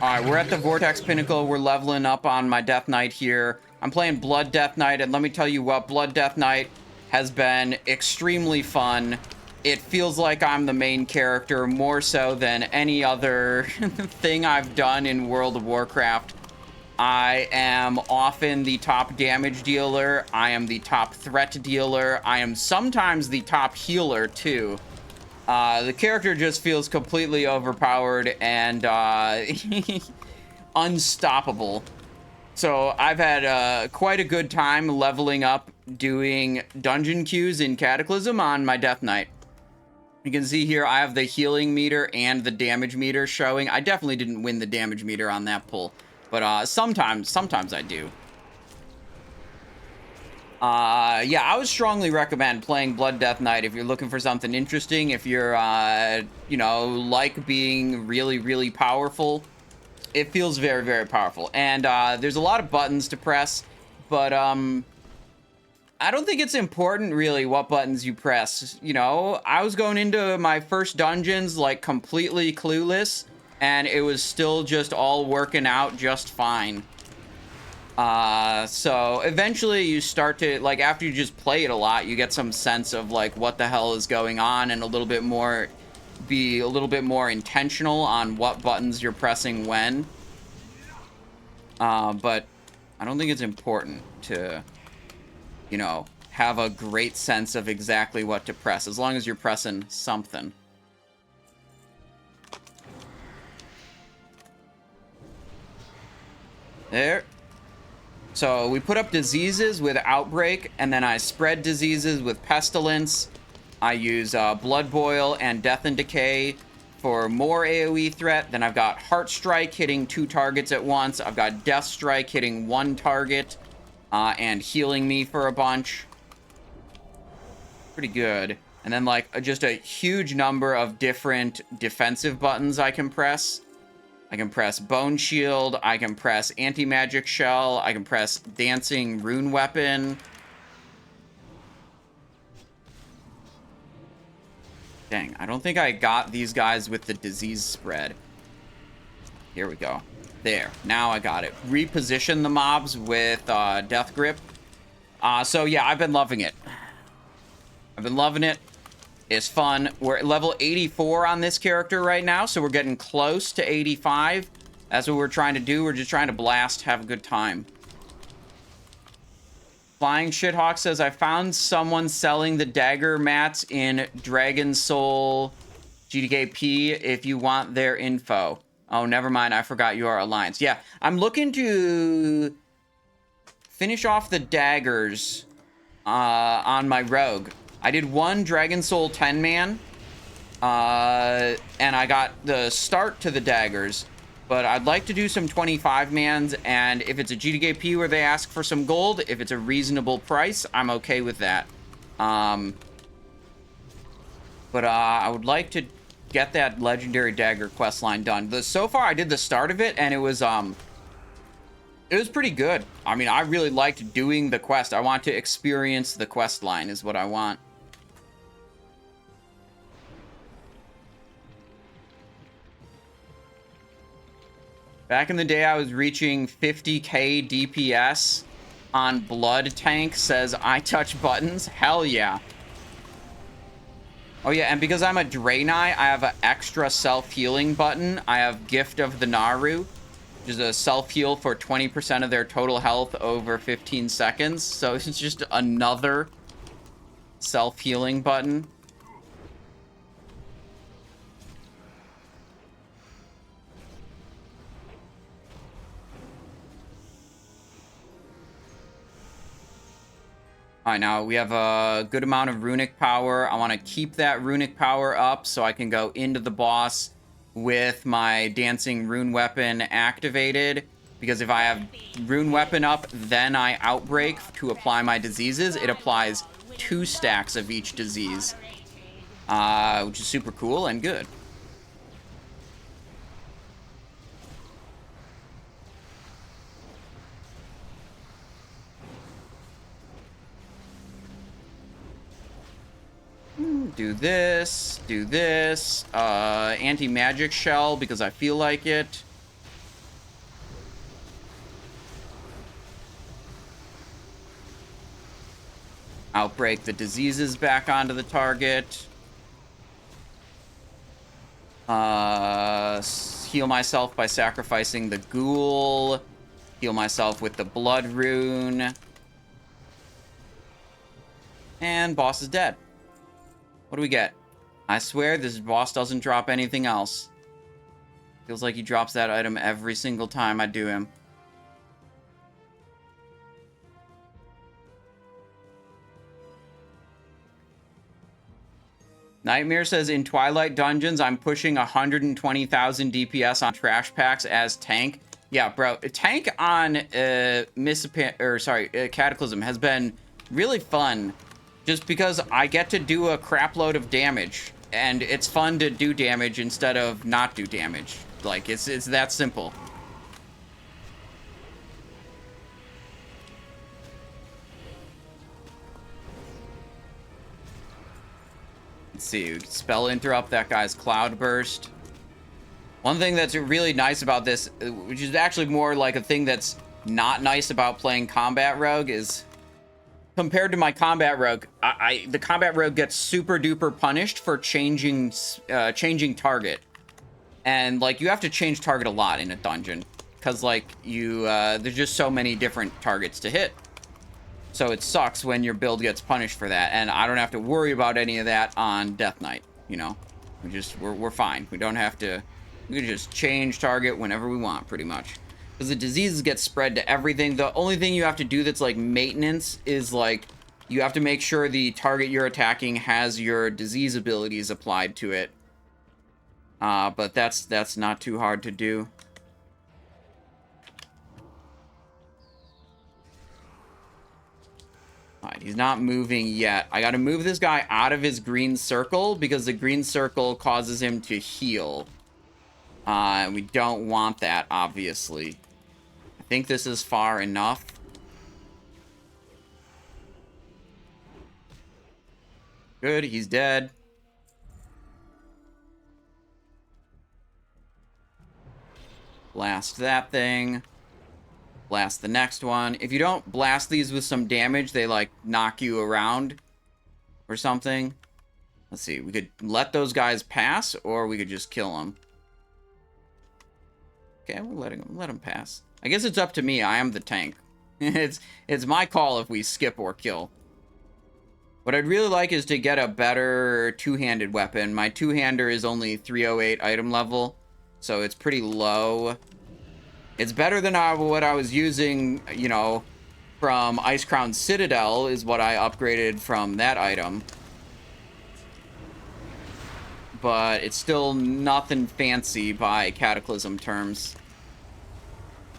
Alright, we're at the Vortex Pinnacle. We're leveling up on my Death Knight here. I'm playing Blood Death Knight, and let me tell you what, Blood Death Knight has been extremely fun. It feels like I'm the main character more so than any other thing I've done in World of Warcraft. I am often the top damage dealer. I am the top threat dealer. I am sometimes the top healer, too. The character just feels completely overpowered and unstoppable. So I've had quite a good time leveling up doing dungeon queues in Cataclysm on my Death Knight. You can see here I have the healing meter and the damage meter showing. I definitely didn't win the damage meter on that pull, but sometimes I do. Yeah, I would strongly recommend playing Blood Death Knight if you're looking for something interesting, if you're, you know, like being really, really powerful. It feels very, very powerful. And, there's a lot of buttons to press, but, I don't think it's important, really, what buttons you press. You know, I was going into my first dungeons, like, completely clueless, and it was still just all working out just fine. So eventually you start to, like, after you just play it a lot, you get some sense of, like, what the hell is going on and be a little bit more intentional on what buttons you're pressing when. But I don't think it's important to, you know, have a great sense of exactly what to press, as long as you're pressing something. There. So we put up diseases with Outbreak, and then I spread diseases with Pestilence. I use Blood Boil and Death and Decay for more AoE threat. Then I've got Heart Strike hitting 2 targets at once. I've got Death Strike hitting 1 target and healing me for a bunch. Pretty good. And then, like, just a huge number of different defensive buttons I can press. I can press Bone Shield, I can press Anti-Magic Shell, I can press Dancing Rune Weapon. Dang, I don't think I got these guys with the disease spread. Here we go. There, now I got it. Reposition the mobs with Death Grip. So yeah, I've been loving it. I've been loving it. It's fun. We're at level 84 on this character right now, so we're getting close to 85. That's what we're trying to do. We're just trying to blast, have a good time. Flying Shithawk says, I found someone selling the dagger mats in Dragon Soul GDKP if you want their info. Oh, never mind. I forgot your alliance. Yeah, I'm looking to finish off the daggers on my rogue. I did 1 Dragon Soul 10-man, and I got the start to the daggers, but I'd like to do some 25-mans, and if it's a GDKP where they ask for some gold, if it's a reasonable price, I'm okay with that. But I would like to get that Legendary Dagger questline done. So far, I did the start of it, and it was pretty good. I mean, I really liked doing the quest. I want to experience the quest line is what I want. Back in the day, I was reaching 50k DPS on Blood Tank, says I touch buttons. Hell yeah. Oh yeah, and because I'm a Draenei, I have an extra self-healing button. I have Gift of the Naru, which is a self-heal for 20% of their total health over 15 seconds. So it's just another self-healing button. Alright, now we have a good amount of runic power. I want to keep that runic power up so I can go into the boss with my Dancing Rune Weapon activated. Because if I have Rune Weapon up, then I Outbreak to apply my diseases. It applies 2 stacks of each disease, which is super cool and good. Do this, anti-magic shell because I feel like it. Outbreak the diseases back onto the target. Heal myself by sacrificing the ghoul. Heal myself with the blood rune. And boss is dead. What do we get? I swear this boss doesn't drop anything else. Feels like he drops that item every single time I do him. Nightmare says, in Twilight dungeons, I'm pushing 120,000 DPS on trash packs as tank. Yeah, bro. Tank on Cataclysm has been really fun. Just because I get to do a crap load of damage. And it's fun to do damage instead of not do damage. Like, it's that simple. Let's see, spell interrupt that guy's cloud burst. One thing that's really nice about this, which is actually more like a thing that's not nice about playing combat rogue, is compared to my combat rogue, the combat rogue gets super duper punished for changing target, and like you have to change target a lot in a dungeon because like there's just so many different targets to hit. So it sucks when your build gets punished for that, and I don't have to worry about any of that on Death Knight, you know? We're fine. We don't have to, we can just change target whenever we want, pretty much. Because the diseases get spread to everything. The only thing you have to do that's like maintenance is like, you have to make sure the target you're attacking has your disease abilities applied to it. But that's not too hard to do. Alright, he's not moving yet. I gotta move this guy out of his green circle because the green circle causes him to heal. And we don't want that, obviously. I think this is far enough. Good, he's dead. Blast that thing. Blast the next one. If you don't blast these with some damage, they like knock you around or something. Let's see. We could let those guys pass, or we could just kill them. Okay, we're letting them let them pass. I guess it's up to me. I am the tank. It's my call if we skip or kill. What I'd really like is to get a better two-handed weapon. My two-hander is only 308 item level, so it's pretty low. It's better than what I was using, you know, from Icecrown Citadel is what I upgraded from that item. But it's still nothing fancy by Cataclysm terms.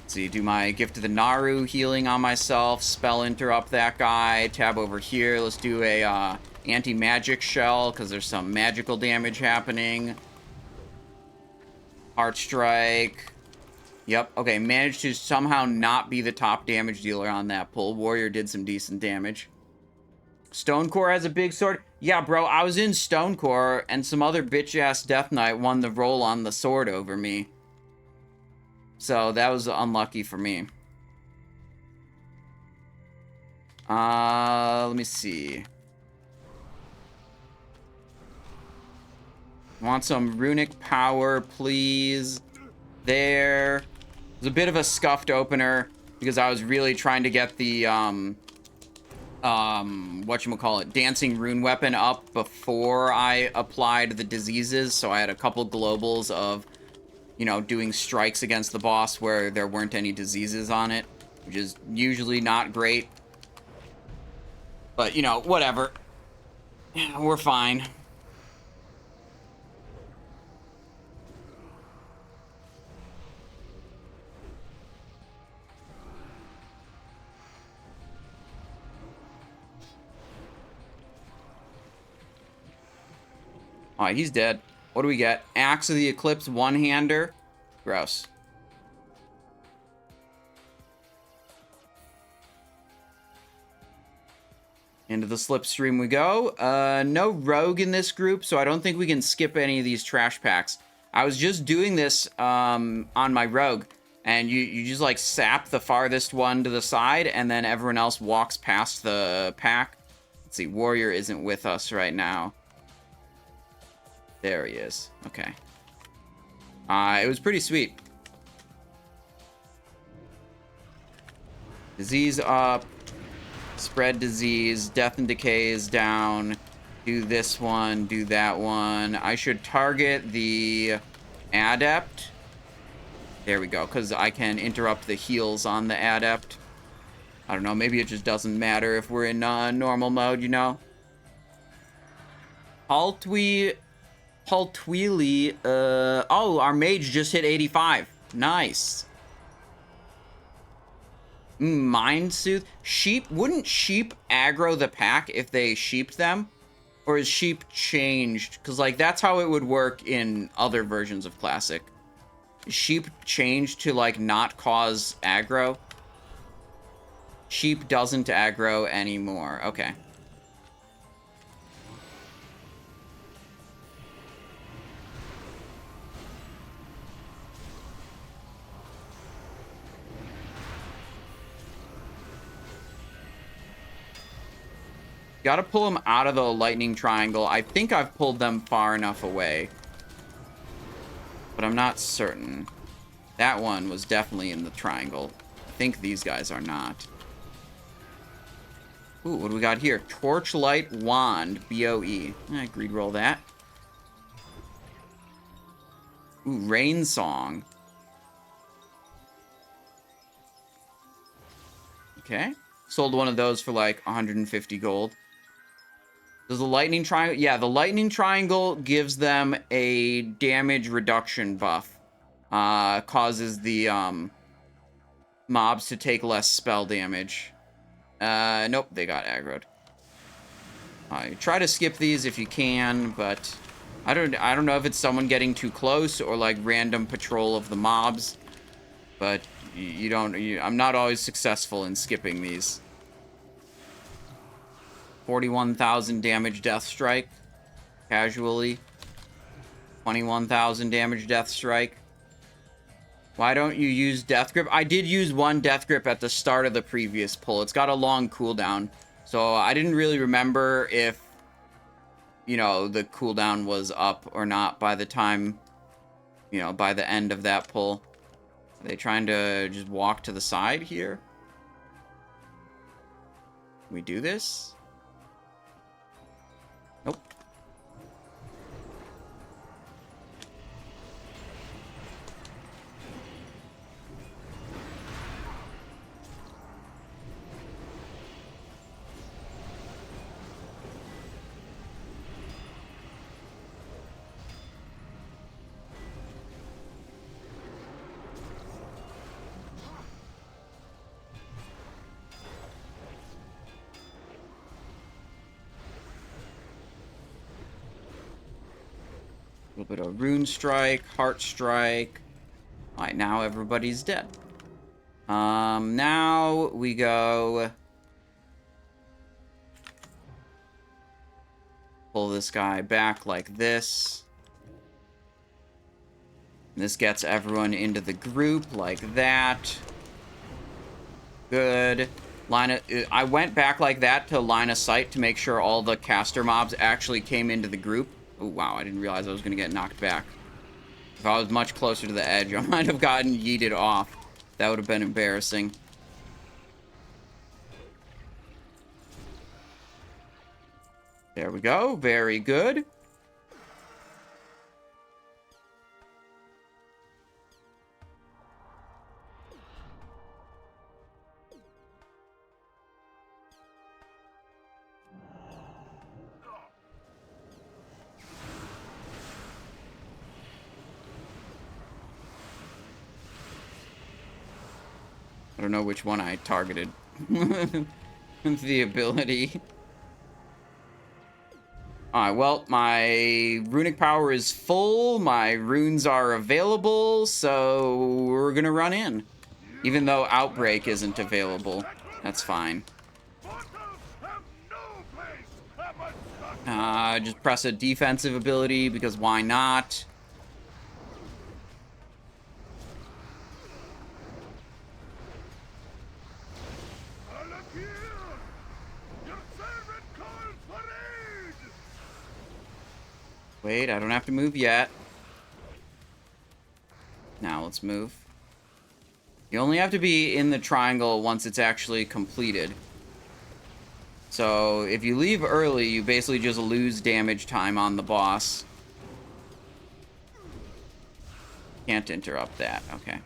Let's see, do my Gift of the Naru healing on myself, spell interrupt that guy, tab over here. Let's do a anti-magic shell, because there's some magical damage happening. Heart Strike. Yep, okay, managed to somehow not be the top damage dealer on that pull. Warrior did some decent damage. Stonecore has a big sword. Yeah, bro, I was in Stonecore, and some other bitch-ass Death Knight won the roll on the sword over me. So, that was unlucky for me. Let me see. Want some runic power, please. There. It was a bit of a scuffed opener because I was really trying to get the whatchamacallit, dancing rune weapon up before I applied the diseases, so I had a couple globals of, you know, doing strikes against the boss where there weren't any diseases on it, which is usually not great. But, you know, whatever. We're fine. Alright, he's dead. What do we get? Axe of the Eclipse one-hander. Gross. Into the slipstream we go. No rogue in this group, so I don't think we can skip any of these trash packs. I was just doing this on my rogue, and you just like sap the farthest one to the side, and then everyone else walks past the pack. Let's see, Warrior isn't with us right now. There he is. Okay. It was pretty sweet. Disease up. Spread disease. Death and decay is down. Do this one. Do that one. I should target the Adept. There we go, because I can interrupt the heals on the Adept. I don't know, maybe it just doesn't matter if we're in normal mode, you know? Haltweely, oh, our mage just hit 85. Nice. Mind Soothe. Sheep, wouldn't sheep aggro the pack if they sheeped them? Or is sheep changed? Because, like, that's how it would work in other versions of Classic. Is sheep changed to, like, not cause aggro? Sheep doesn't aggro anymore. Okay. Gotta pull them out of the lightning triangle. I think I've pulled them far enough away. But I'm not certain. That one was definitely in the triangle. I think these guys are not. Ooh, what do we got here? Torchlight Wand, BOE. Greed roll that. Ooh, Rain Song. Okay. Sold one of those for like 150 gold. Does the lightning triangle... Yeah, the lightning triangle gives them a damage reduction buff. Causes the mobs to take less spell damage. Nope, they got aggroed. Try to skip these if you can, but I don't know if it's someone getting too close or like random patrol of the mobs. But I'm not always successful in skipping these. 41,000 damage Death Strike. Casually. 21,000 damage Death Strike. Why don't you use Death Grip? I did use one Death Grip at the start of the previous pull. It's got a long cooldown. So I didn't really remember if, you know, the cooldown was up or not by the time, you know, by the end of that pull. Are they trying to just walk to the side here? Can we do this? Nope. A little bit of Rune Strike, Heart Strike. Alright, now everybody's dead. Now we go... Pull this guy back like this. This gets everyone into the group like that. Good. I went back like that to line of sight to make sure all the caster mobs actually came into the group. Oh, wow, I didn't realize I was going to get knocked back. If I was much closer to the edge, I might have gotten yeeted off. That would have been embarrassing. There we go. Very good. I don't know which one I targeted. The ability. Alright, well, my runic power is full, my runes are available, so we're gonna run in. Even though Outbreak isn't available. That's fine. Just press a defensive ability, because why not? Wait, I don't have to move yet. Now let's move. You only have to be in the triangle once it's actually completed. So if you leave early, you basically just lose damage time on the boss. Can't interrupt that. Okay.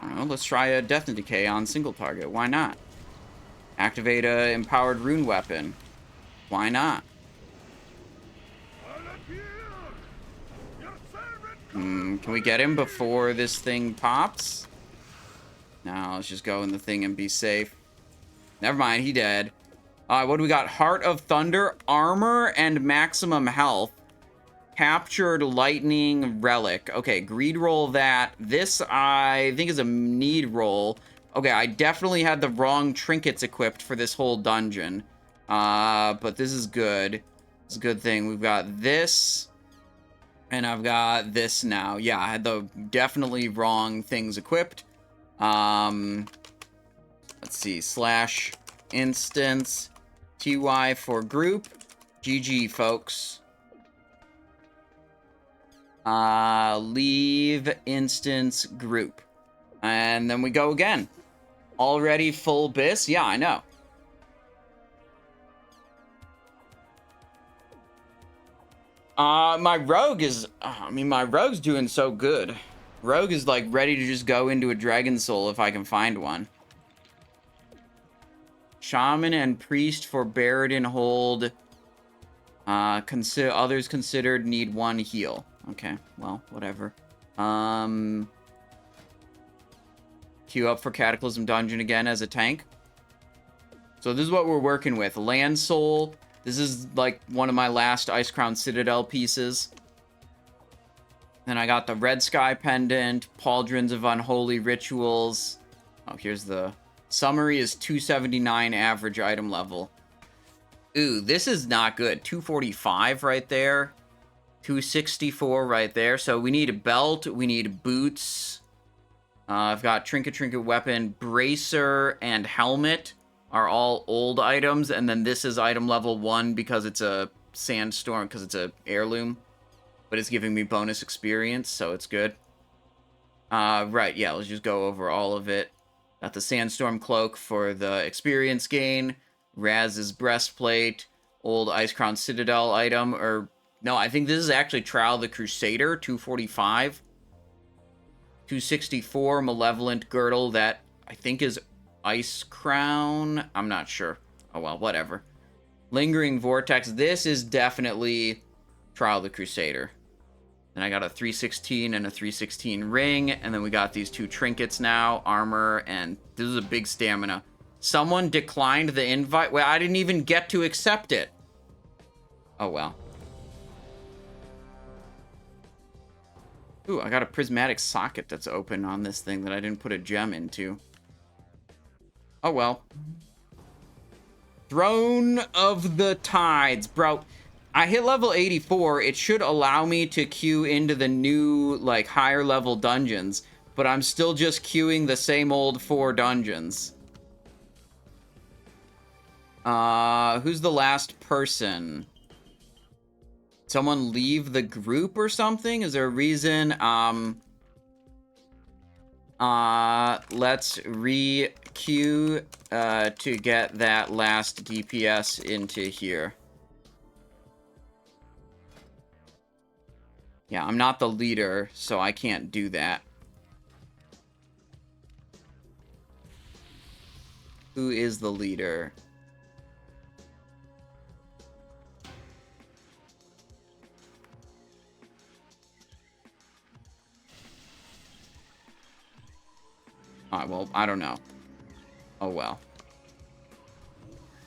Well, let's try a Death and Decay on single target. Why not? Activate a Empowered Rune Weapon. Why not? Can we get him before this thing pops? No, let's just go in the thing and be safe. Never mind, he dead. What do we got? Heart of Thunder, Armor, and Maximum Health. Captured Lightning Relic. Okay, greed roll that. This, I think, is a need roll. Okay, I definitely had the wrong trinkets equipped for this whole dungeon. But this is good. It's a good thing. We've got this, and I've got this now. Yeah, I had the definitely wrong things equipped. Let's see. Slash instance TY for group. GG, folks. Leave instance group. And then we go again. Already full bis? Yeah, I know. My rogue is... my rogue's doing so good. Rogue is, like, ready to just go into a Dragon Soul if I can find one. Shaman and Priest for Baradin hold. Others considered need 1 heal. Okay, well, whatever. Queue up for Cataclysm Dungeon again as a tank. So this is what we're working with. Land Soul. This is, like, one of my last Ice Crown Citadel pieces. Then I got the Red Sky Pendant, Pauldrons of Unholy Rituals. Oh, here's the... Summary is 279 average item level. Ooh, this is not good. 245 right there. 264 right there. So we need a belt. We need boots. I've got Trinket Weapon, Bracer, and Helmet are all old items. And then this is item level 1 because it's a Sandstorm, because it's a heirloom. But it's giving me bonus experience, so it's good. Right, yeah, let's just go over all of it. Got the Sandstorm Cloak for the experience gain. Raz's Breastplate. Old Ice Crown Citadel item, or... No, I think this is actually Trial the Crusader, 245. 264, Malevolent Girdle, that I think is Ice Crown. I'm not sure. Oh, well, whatever. Lingering Vortex. This is definitely Trial the Crusader. Then I got a 316 and a 316 ring, and then we got these 2 trinkets now, armor, and this is a big stamina. Someone declined the invite. Well, I didn't even get to accept it. Oh, well. Ooh, I got a prismatic socket that's open on this thing that I didn't put a gem into. Oh, well. Throne of the Tides. Bro, I hit level 84. It should allow me to queue into the new, like, higher level dungeons. But I'm still just queuing the same old 4 dungeons. Who's the last person? Someone leave the group or something? Is there a reason? Let's re-queue to get that last DPS into here. Yeah, I'm not the leader, so I can't do that. Who is the leader? Alright, well, I don't know. Oh, well.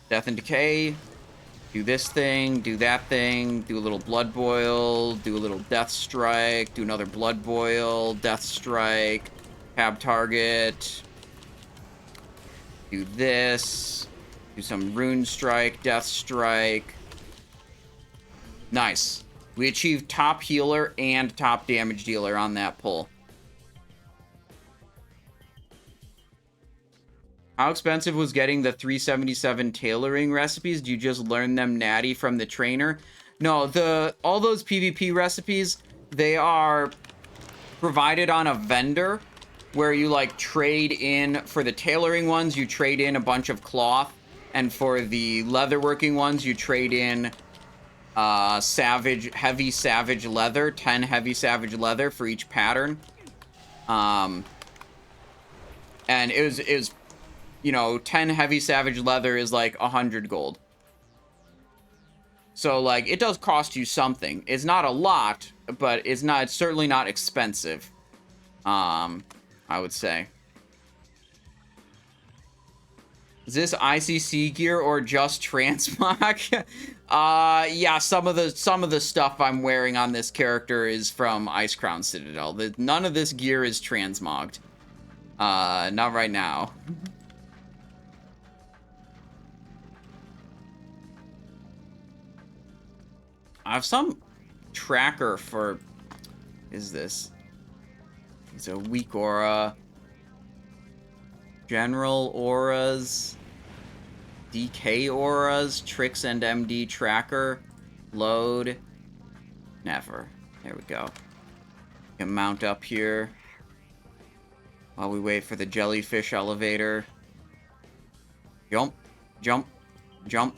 Death and Decay. Do this thing, do that thing, do a little Blood Boil, do a little Death Strike, do another Blood Boil, Death Strike, tab target. Do this. Do some Rune Strike, Death Strike. Nice. We achieved top healer and top damage dealer on that pull. How expensive was getting the 377 tailoring recipes? Do you just learn them natty from the trainer? No, all those PvP recipes, they are provided on a vendor where you like trade in. For the tailoring ones, you trade in a bunch of cloth, and for the leatherworking ones, you trade in heavy savage leather, 10 heavy savage leather for each pattern. And it was, you know, 10 heavy savage leather is like 100 gold. So like it does cost you something. It's not a lot, but it's certainly not expensive. I would say. Is this ICC gear or just transmog? Yeah, some of the stuff I'm wearing on this character is from Icecrown Citadel. None of this gear is transmogged. Not right now. I have some tracker for... Is this? It's a weak aura. General auras. DK auras. Tricks and MD tracker. Load. Never. There we go. Can mount up here. While we wait for the jellyfish elevator. Jump. Jump. Jump.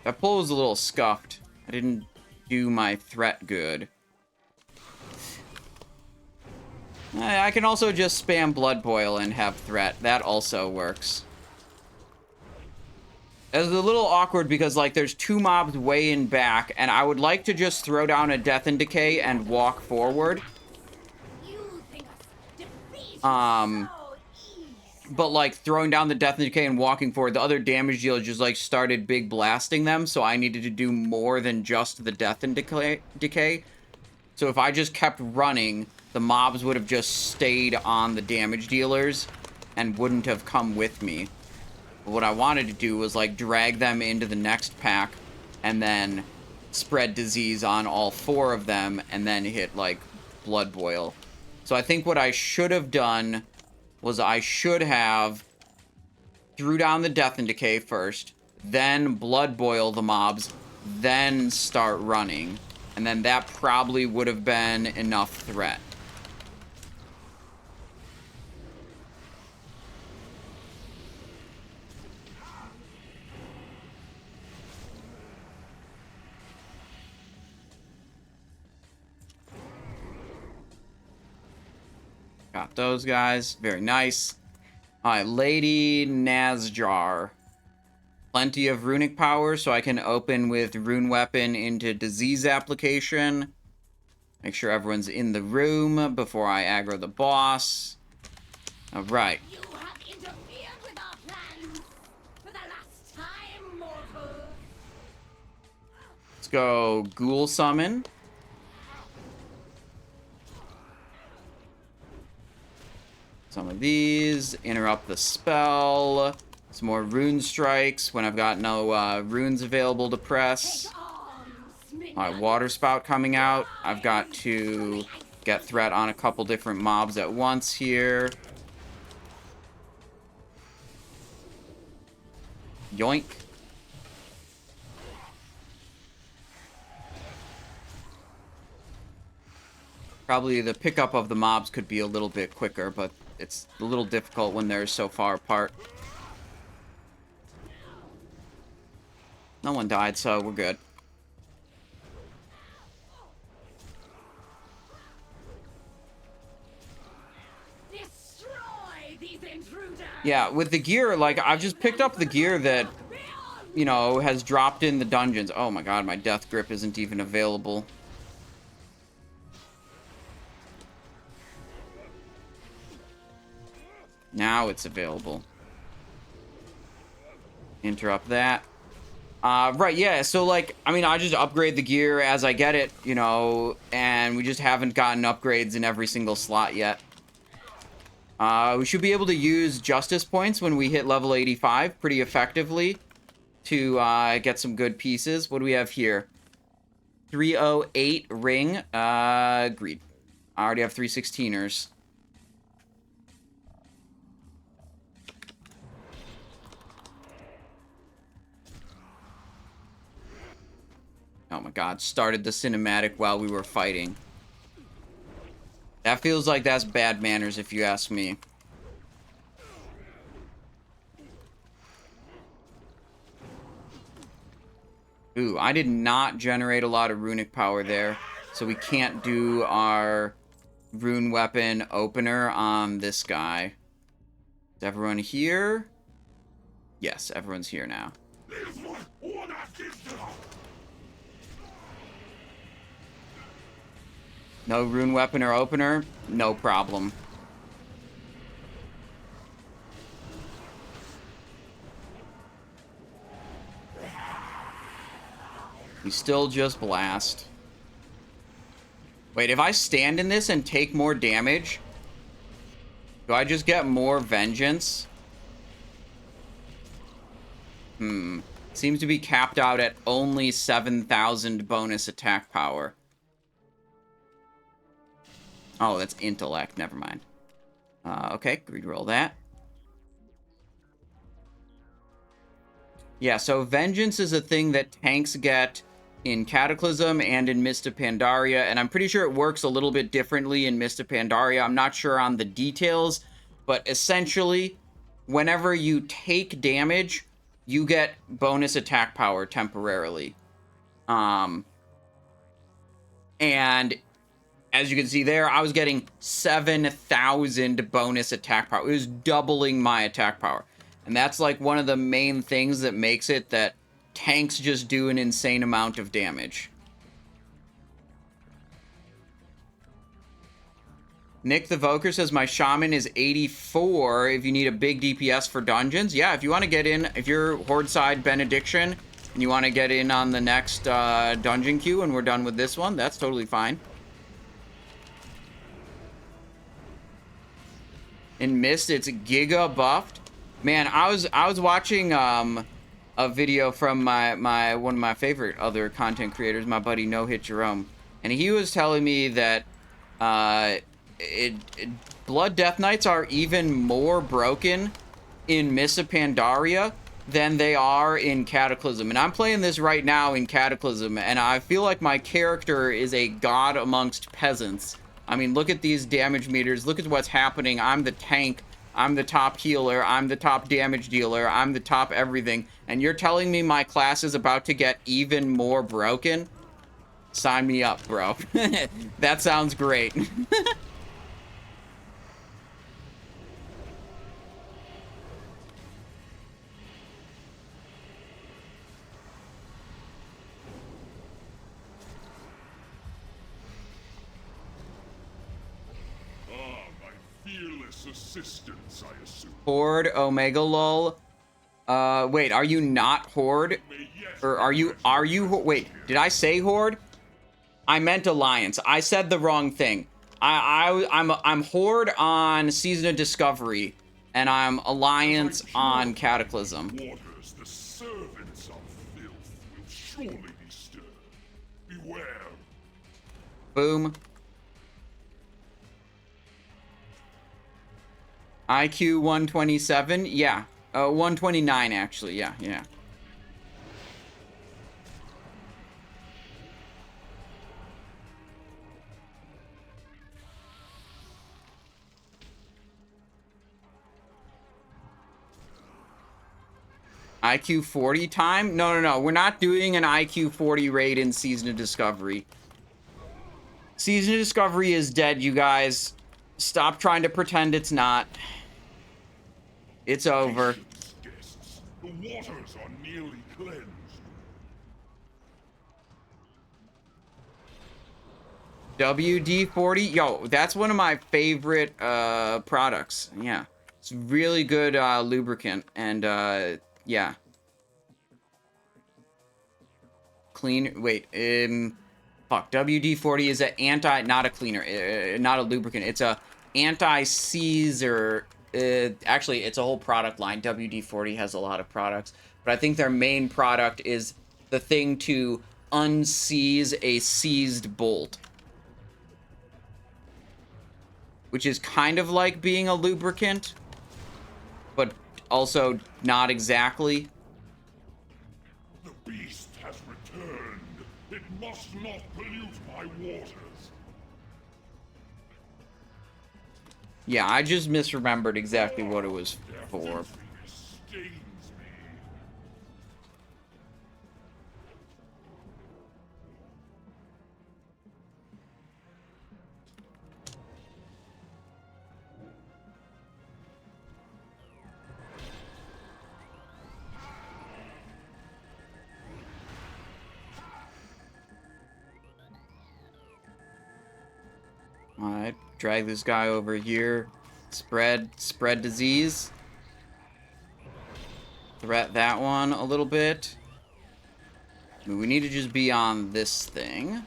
That pull was a little scuffed. I didn't do my threat good. I can also just spam Blood Boil and have threat. That also works. It's a little awkward because, like, there's two mobs way in back, and I would like to just throw down a Death and Decay and walk forward. But, like, throwing down the Death and Decay and walking forward, the other damage dealer just, like, started big blasting them, so I needed to do more than just the Death and Decay. So if I just kept running, the mobs would have just stayed on the damage dealers and wouldn't have come with me. But what I wanted to do was, like, drag them into the next pack and then spread disease on all four of them and then hit, like, Blood Boil. So I think what I should have done was I should have threw down the Death and Decay first, then Blood Boil the mobs, then start running. And then that probably would have been enough threat. Got those guys. Very nice. Alright, Lady Naz'jar. Plenty of runic power, so I can open with Rune Weapon into Disease Application. Make sure everyone's in the room before I aggro the boss. Alright. You have interfered with our plans for the last time, mortal. Let's go Ghoul Summon. Some of these. Interrupt the spell. Some more rune strikes when I've got no runes available to press. Alright, Water Spout coming out. I've got to get threat on a couple different mobs at once here. Yoink. Probably the pickup of the mobs could be a little bit quicker, but it's a little difficult when they're so far apart. No one died, so we're good. Destroy these intruders. Yeah, with the gear, like, I've just picked up the gear that, you know, has dropped in the dungeons. Oh my god, my death grip isn't even available. Now it's available. Interrupt that. Right, yeah, so, like, I mean, I just upgrade the gear as I get it, you know, and we just haven't gotten upgrades in every single slot yet. We should be able to use justice points when we hit level 85 pretty effectively to get some good pieces. What do we have here? 308 ring. Agreed. I already have 316ers. Oh my god, started the cinematic while we were fighting. That feels like that's bad manners if you ask me. Ooh, I did not generate a lot of runic power there, so we can't do our rune weapon opener on this guy. Is everyone here? Yes, everyone's here now. No rune weapon or opener? No problem. We still just blast. Wait, if I stand in this and take more damage, do I just get more vengeance? Seems to be capped out at only 7,000 bonus attack power. Oh, that's intellect. Never mind. Okay, reroll that. Yeah, so vengeance is a thing that tanks get in Cataclysm and in Mist of Pandaria, and I'm pretty sure it works a little bit differently in Mist of Pandaria. I'm not sure on the details, but essentially, whenever you take damage, you get bonus attack power temporarily. And as you can see there, I was getting 7,000 bonus attack power. It was doubling my attack power. And that's like one of the main things that makes it that tanks just do an insane amount of damage. Nick the Voker says, my shaman is 84 if you need a big DPS for dungeons. Yeah, if you want to get in, if you're Horde side Benediction, and you want to get in on the next dungeon queue and we're done with this one, that's totally fine. In Mist, it's Giga buffed. Man, I was watching a video from one of my favorite other content creators, my buddy No Hit Jerome, and he was telling me that Blood Death Knights are even more broken in Mist of Pandaria than they are in Cataclysm. And I'm playing this right now in Cataclysm, and I feel like my character is a god amongst peasants. I mean, look at these damage meters. Look at what's happening. I'm the tank. I'm the top healer. I'm the top damage dealer. I'm the top everything. And you're telling me my class is about to get even more broken? Sign me up, bro. That sounds great. Assistance, I assume. Horde, Omega lol. Wait, are you not Horde? Or are you, wait, did I say Horde? I meant Alliance. I said the wrong thing. I'm Horde on Season of Discovery, and I'm Alliance on Cataclysm. Waters, the servants of filth will surely be stirred. Beware. Boom. IQ 127, yeah. 129 actually, yeah. IQ 40 time? No. We're not doing an IQ 40 raid in Season of Discovery. Season of Discovery is dead, you guys. Stop trying to pretend it's not. It's over. Guests, the waters are nearly cleansed. WD-40? Yo, that's one of my favorite products. Yeah. It's really good lubricant. And, yeah. clean. Wait, fuck. WD-40 is a not a cleaner, not a lubricant. It's a anti-seizer. Actually, it's a whole product line. WD-40 has a lot of products, but I think their main product is the thing to unseize a seized bolt, which is kind of like being a lubricant, but also not exactly. The beast has returned. It must not pollute my waters. Yeah, I just misremembered exactly what it was for. Filthiness stains me. Alright, drag this guy over here. Spread disease. Threat that one a little bit. I mean, we need to just be on this thing. There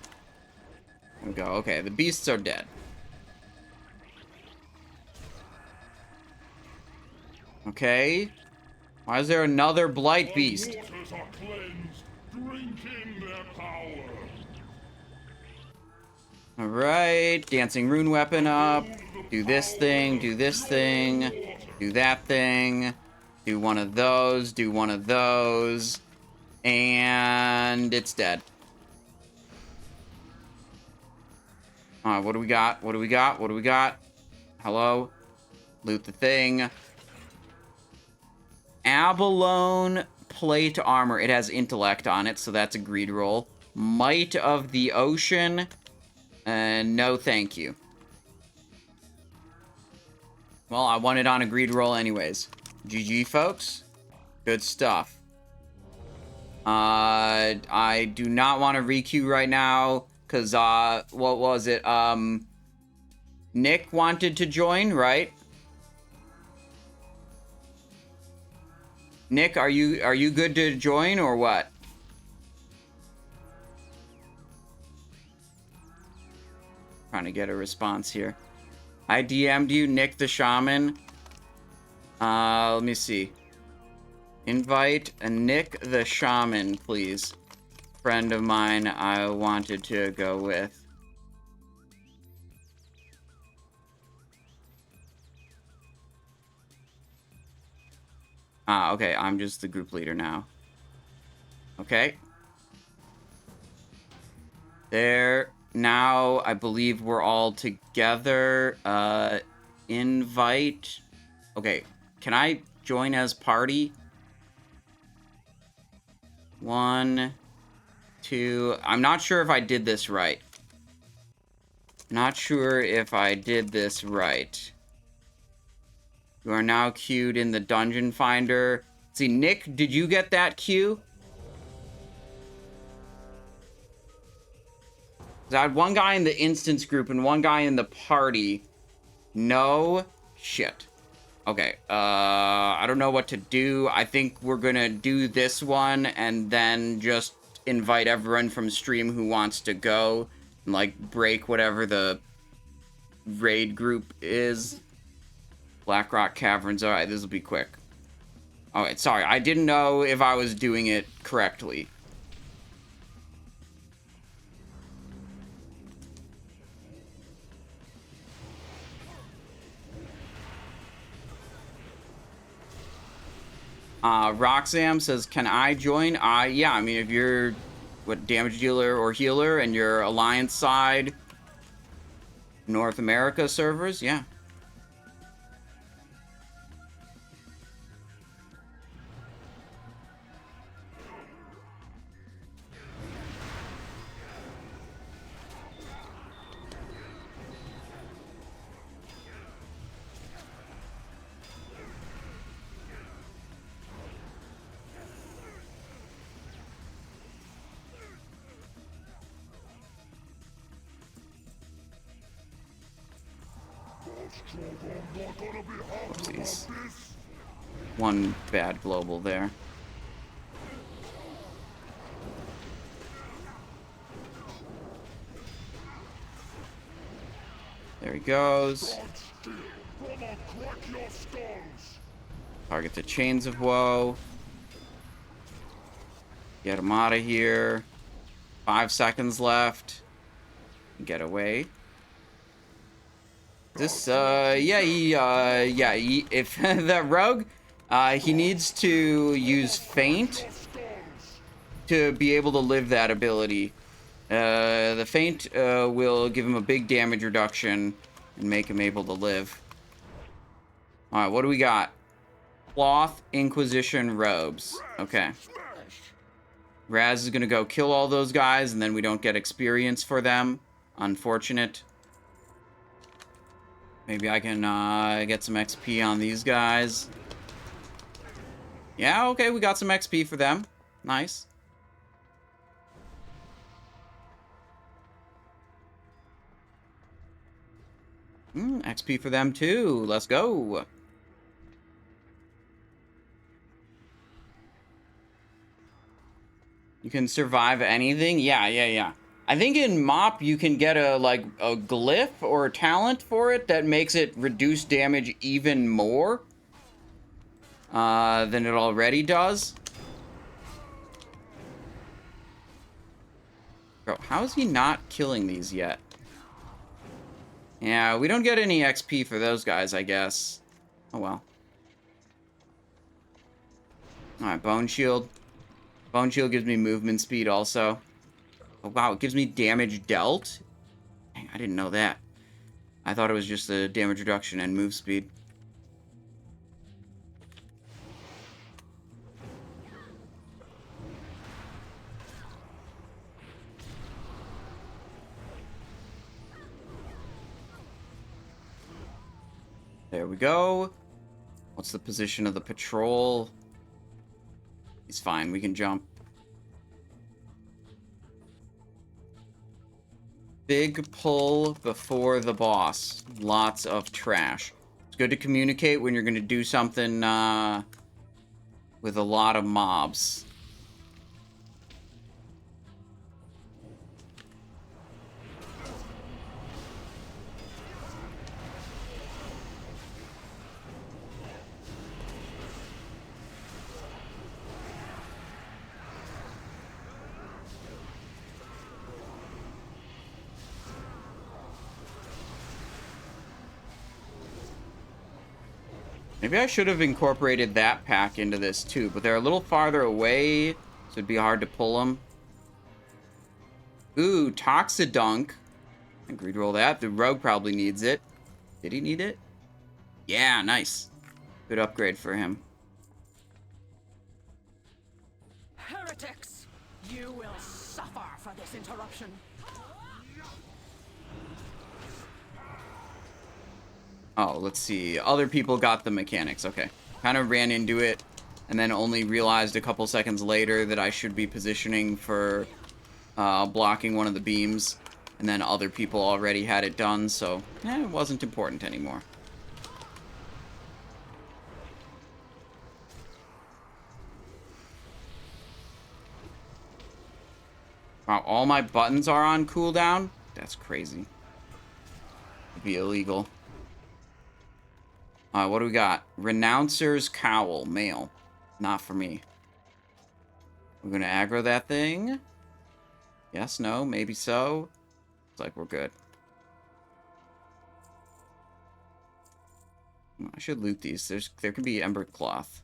we go. Okay, the beasts are dead. Okay. Why is there another blight beast? The waters are cleansed. Drink in their power. Alright, dancing rune weapon up. Do this thing, do this thing, do that thing, do one of those, do one of those, and it's dead. What do we got? What do we got? What do we got? Hello? Loot the thing. Abalone plate armor. It has intellect on it, so that's a greed roll. Might of the ocean. No thank you. Well, I won it on a greed roll anyways. GG, folks. Good stuff. I do not want to requeue right now, because, what was it? Nick wanted to join, right? Nick, are you good to join, or what? Trying to get a response here. I DM'd you, Nick the Shaman. Let me see. Invite a Nick the Shaman, please. Friend of mine I wanted to go with. Okay, I'm just the group leader now. Okay. There. Now, I believe we're all together. Invite. Okay, can I join as party? 1, 2. I'm not sure if I did this right. Not sure if I did this right. You are now queued in the Dungeon Finder. See, Nick, did you get that queue? I had one guy in the instance group and one guy in the party. No shit. Okay, I don't know what to do. I think we're gonna do this one and then just invite everyone from stream who wants to go and, like, break whatever the raid group is. Blackrock Caverns. Alright, this will be quick. Alright, sorry. I didn't know if I was doing it correctly. Roxam says, can I join? Yeah, I mean, if you're, damage dealer or healer, and you're Alliance side, North America servers, yeah. Oopsies. One bad global there. There he goes. God still, Rom'ogg crack your skulls. Target the Chains of Woe. Get him out of here. 5 seconds left. Get away. This, if the rogue, he needs to use Feint to be able to live that ability. The Feint will give him a big damage reduction and make him able to live. Alright, what do we got? Cloth Inquisition robes. Okay. Raz is gonna go kill all those guys, and then we don't get experience for them. Unfortunate. Maybe I can get some XP on these guys. Yeah, okay, we got some XP for them. Nice. XP for them too. Let's go. You can survive anything? Yeah. I think in Mop you can get a glyph or a talent for it that makes it reduce damage even more than it already does. Bro, how is he not killing these yet? Yeah, we don't get any XP for those guys, I guess. Oh well. Alright, Bone Shield. Bone Shield gives me movement speed also. Oh, wow, it gives me damage dealt? Dang, I didn't know that. I thought it was just the damage reduction and move speed. There we go. What's the position of the patrol? He's fine, we can jump. Big pull before the boss. Lots of trash. It's good to communicate when you're going to do something with a lot of mobs. Maybe I should have incorporated that pack into this too, but they're a little farther away, so it'd be hard to pull them. Ooh, Toxidunk. I can reroll that. The rogue probably needs it. Did he need it? Yeah, nice. Good upgrade for him. Heretics, you will suffer for this interruption. Oh, let's see. Other people got the mechanics. Okay. Kind of ran into it, and then only realized a couple seconds later that I should be positioning for blocking one of the beams, and then other people already had it done, so it wasn't important anymore. Wow, all my buttons are on cooldown? That's crazy. It'd be illegal. What do we got? Renouncer's Cowl, male. Not for me. We're gonna aggro that thing. Yes, no, maybe so. Looks like we're good. I should loot these. There could be Ember Cloth.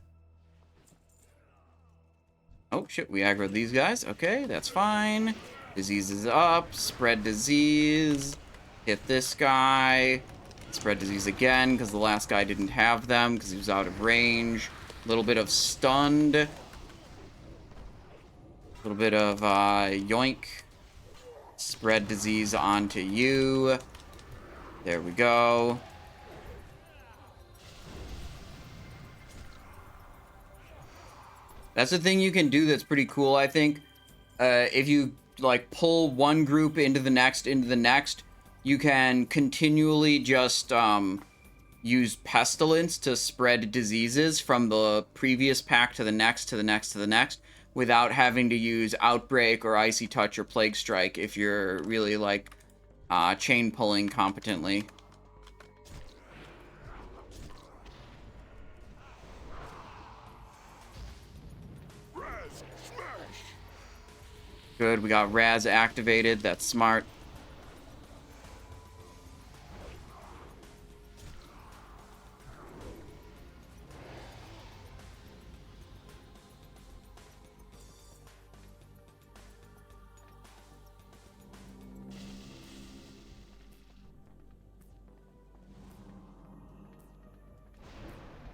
Oh, shit, we aggroed these guys. Okay, that's fine. Disease is up. Spread disease. Hit this guy. Spread disease again, because the last guy didn't have them, because he was out of range. A little bit of stunned. A little bit of yoink. Spread disease onto you. There we go. That's the thing you can do that's pretty cool, I think. If you, pull one group into the next, you can continually just use Pestilence to spread diseases from the previous pack to the next, to the next, to the next, without having to use Outbreak or Icy Touch or Plague Strike if you're really, chain pulling competently. Good, we got Raz activated. That's smart.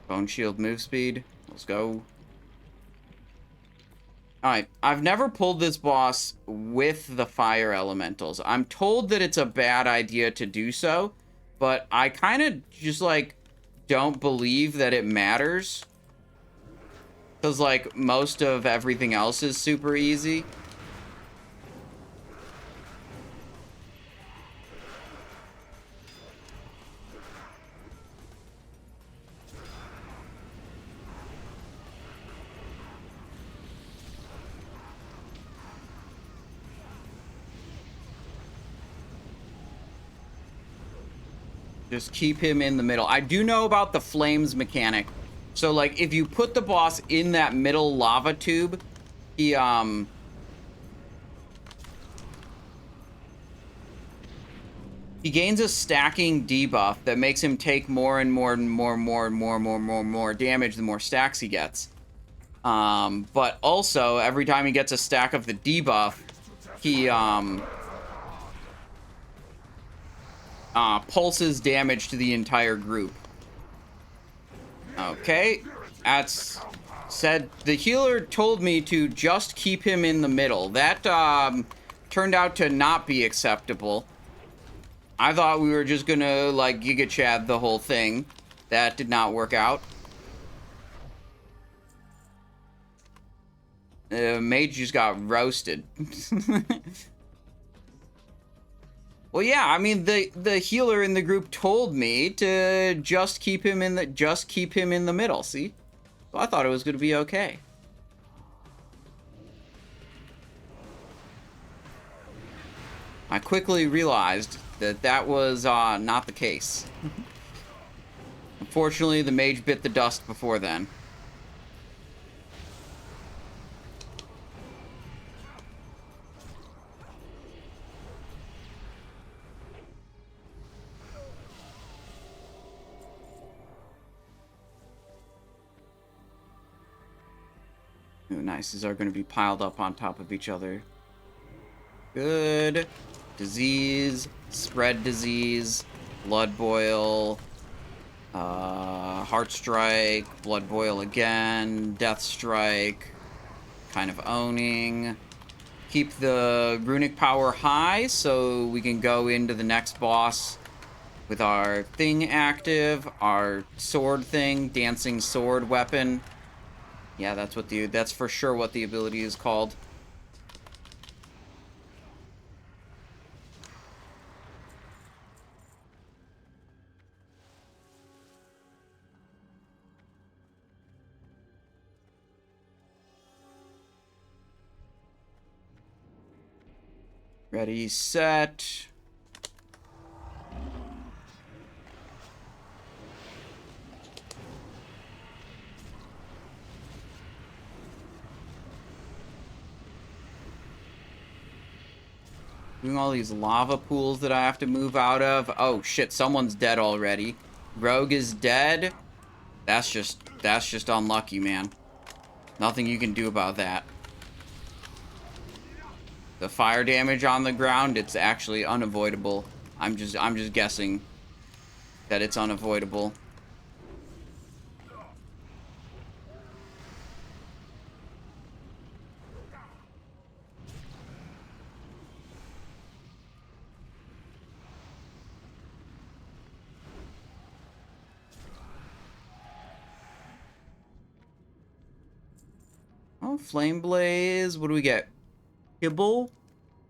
Bone Shield move speed. Let's go. Alright, I've never pulled this boss with the fire elementals. I'm told that it's a bad idea to do so, but I kind of just, like, don't believe that it matters. Because, like, most of everything else is super easy. Just keep him in the middle. I do know about the flames mechanic. So, like, if you put the boss in that middle lava tube, he gains a stacking debuff that makes him take more and more damage the more stacks he gets. But also, every time he gets a stack of the debuff, he, pulses damage to the entire group. Okay, that's said. The healer told me to just keep him in the middle. That turned out to not be acceptable. I thought we were just gonna like Giga Chad the whole thing. That did not work out. Mage just got roasted. Well, yeah, I mean the healer in the group told me to just keep him in the middle. See, so I thought it was going to be okay. I quickly realized that that was not the case. Unfortunately, the mage bit the dust before then. Ooh, nice. These are going to be piled up on top of each other. Good. Disease. Spread disease. Blood boil. Heart strike. Blood boil again. Death strike. Kind of owning. Keep the runic power high so we can go into the next boss with our thing active. Our sword thing. Dancing sword weapon. Yeah, that's for sure what the ability is called. Ready, set. Doing all these lava pools that I have to move out of. Oh shit, someone's dead already. Rogue is dead. That's just unlucky, man. Nothing you can do about that. The fire damage on the ground, it's actually unavoidable. I'm just guessing that it's unavoidable. Oh, Flame Blaze. What do we get? Kibble,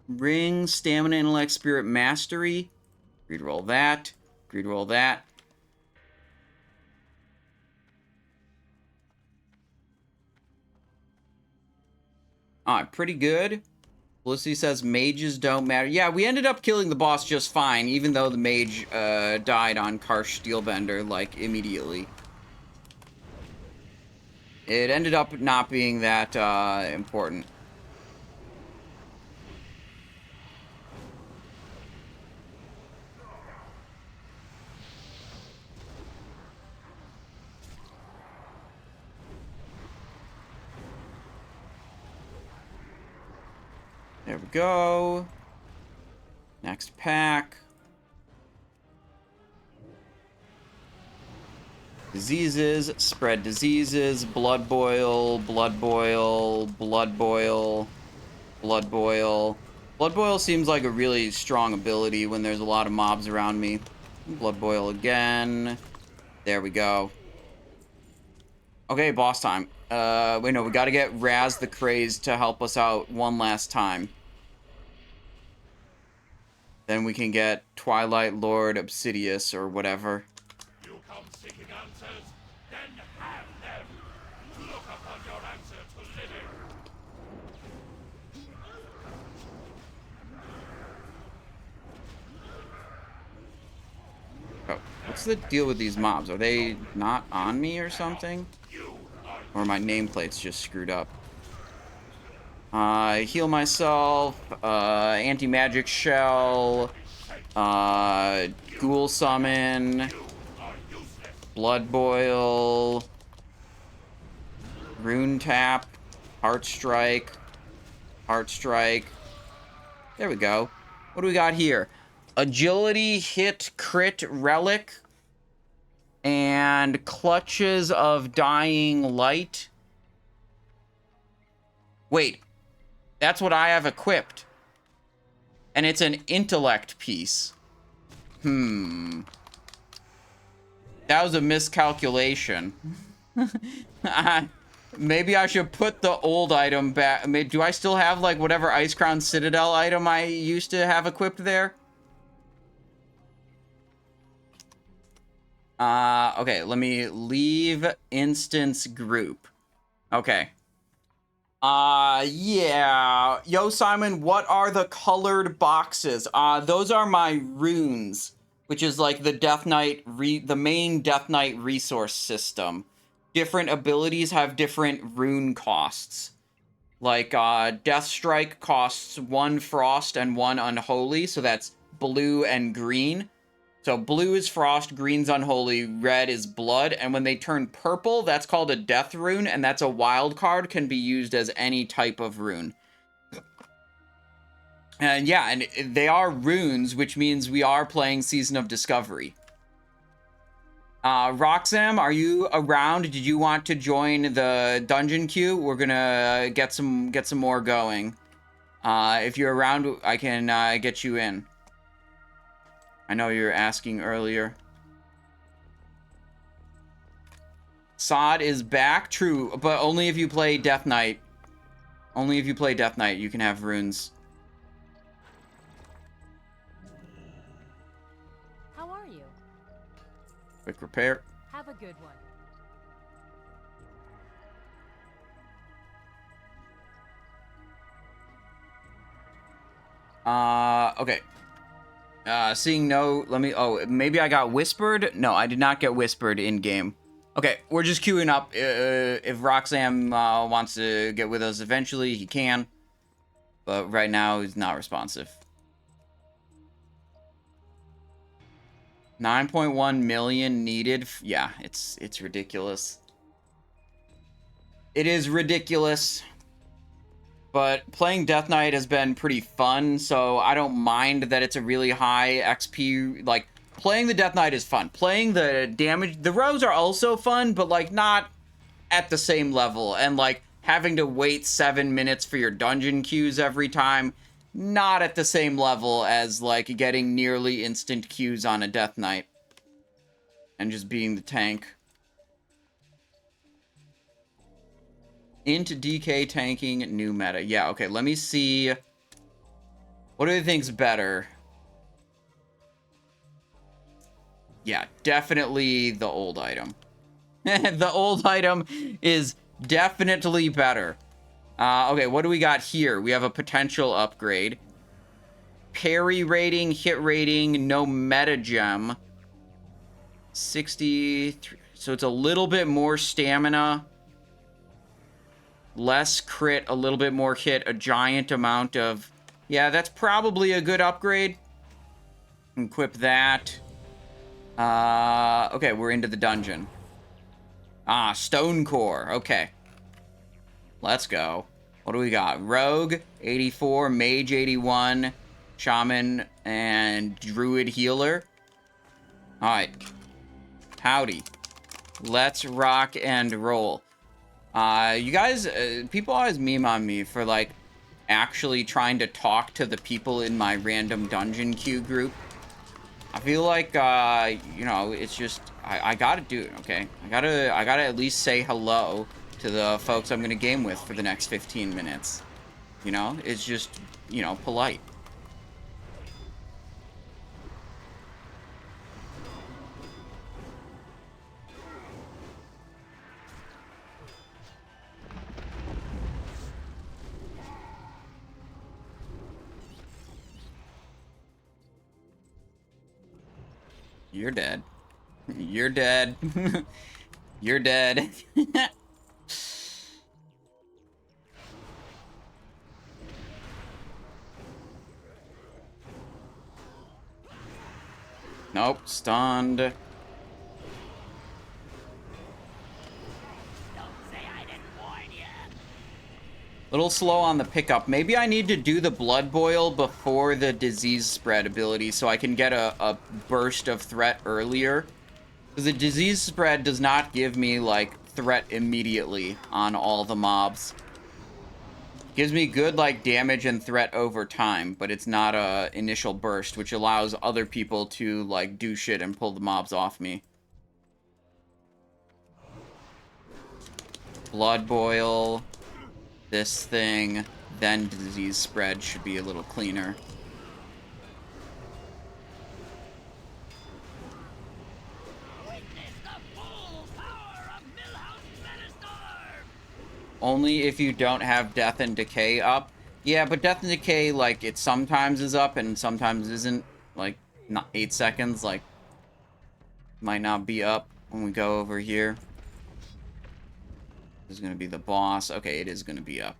Ring, Stamina, Intellect, Spirit, Mastery. Reroll that. Reroll that. Alright, pretty good. Felicity says mages don't matter. Yeah, we ended up killing the boss just fine, even though the mage died on Karsh Steelbender, like, immediately. It ended up not being that important. There we go. Next pack. Diseases, spread diseases, blood boil, blood boil, blood boil, blood boil. Blood boil seems like a really strong ability when there's a lot of mobs around me. Blood boil again. There we go. Okay, boss time. Wait, no, we gotta get Raz the Crazed to help us out one last time. Then we can get Twilight Lord Obsidius or whatever. You come seeking answers, then have them. Look upon your answer to living. Oh, what's the deal with these mobs? Are they not on me or something? Or my nameplate's just screwed up. Heal myself, anti-magic shell, ghoul summon, blood boil, rune tap, heart strike. There we go. What do we got here? Agility, hit, crit, relic, and clutches of dying light. Wait. That's what I have equipped. And it's an intellect piece. That was a miscalculation. Maybe I should put the old item back. Do I still have, like, whatever Ice Crown Citadel item I used to have equipped there? Okay, let me leave instance group. Okay. Yeah. Yo, Simon, what are the colored boxes? Those are my runes, which is like the Death Knight, the main Death Knight resource system. Different abilities have different rune costs. Like, Death Strike costs 1 Frost and 1 Unholy, so that's blue and green. So blue is Frost, green's Unholy, red is Blood, and when they turn purple, that's called a Death Rune, and that's a wild card, can be used as any type of rune. And yeah, and they are runes, which means we are playing Season of Discovery. Roxam, are you around? Did you want to join the dungeon queue? We're gonna get some more going. If you're around, I can get you in. I know you were asking earlier. Assad is back, true, but only if you play Death Knight. Only if you play Death Knight, you can have runes. How are you? Quick repair. Have a good one. Okay. Seeing no, maybe I got whispered? No, I did not get whispered in-game. Okay, we're just queuing up. If Roxam wants to get with us eventually, he can. But right now, he's not responsive. 9.1 million needed. Yeah, it's ridiculous. It is ridiculous. But playing Death Knight has been pretty fun, so I don't mind that it's a really high XP. Like, playing the Death Knight is fun. Playing the damage... The rows are also fun, but, like, not at the same level. And, like, having to wait 7 minutes for your dungeon queues every time, not at the same level as, like, getting nearly instant queues on a Death Knight. And just being the tank. Into DK tanking, new meta. Yeah, okay, let me see. What do you think's better? Yeah, definitely the old item. The old item is definitely better. Okay, what do we got here? We have a potential upgrade. Parry rating, hit rating, no meta gem. 63. So it's a little bit more stamina. Less crit, a little bit more hit, a giant amount of... Yeah, that's probably a good upgrade. Equip that. Okay, we're into the dungeon. Stonecore. Okay. Let's go. What do we got? Rogue, 84, Mage, 81, Shaman, and Druid Healer. Alright. Howdy. Let's rock and roll. You guys, people always meme on me for, like, actually trying to talk to the people in my random dungeon queue group. I feel like, you know, it's just, I gotta do it, okay? I gotta at least say hello to the folks I'm gonna game with for the next 15 minutes. You know? It's just, you know, polite. You're dead. You're dead. You're dead. Nope, stunned. Little slow on the pickup. Maybe I need to do the blood boil before the disease spread ability so I can get a burst of threat earlier. Because the disease spread does not give me, like, threat immediately on all the mobs. Gives me good, like, damage and threat over time, but it's not a initial burst, which allows other people to, like, do shit and pull the mobs off me. Blood boil. This thing, then disease spread should be a little cleaner. Only if you don't have Death and Decay up. Yeah, but Death and Decay, like, it sometimes is up and sometimes isn't. Like, not 8 seconds, like, might not be up when we go over here. This is gonna be the boss. Okay, it is gonna be up.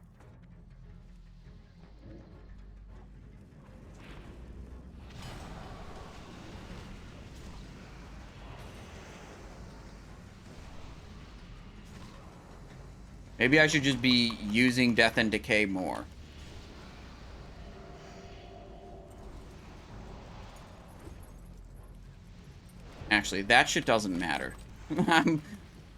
Maybe I should just be using Death and Decay more. Actually, that shit doesn't matter. I'm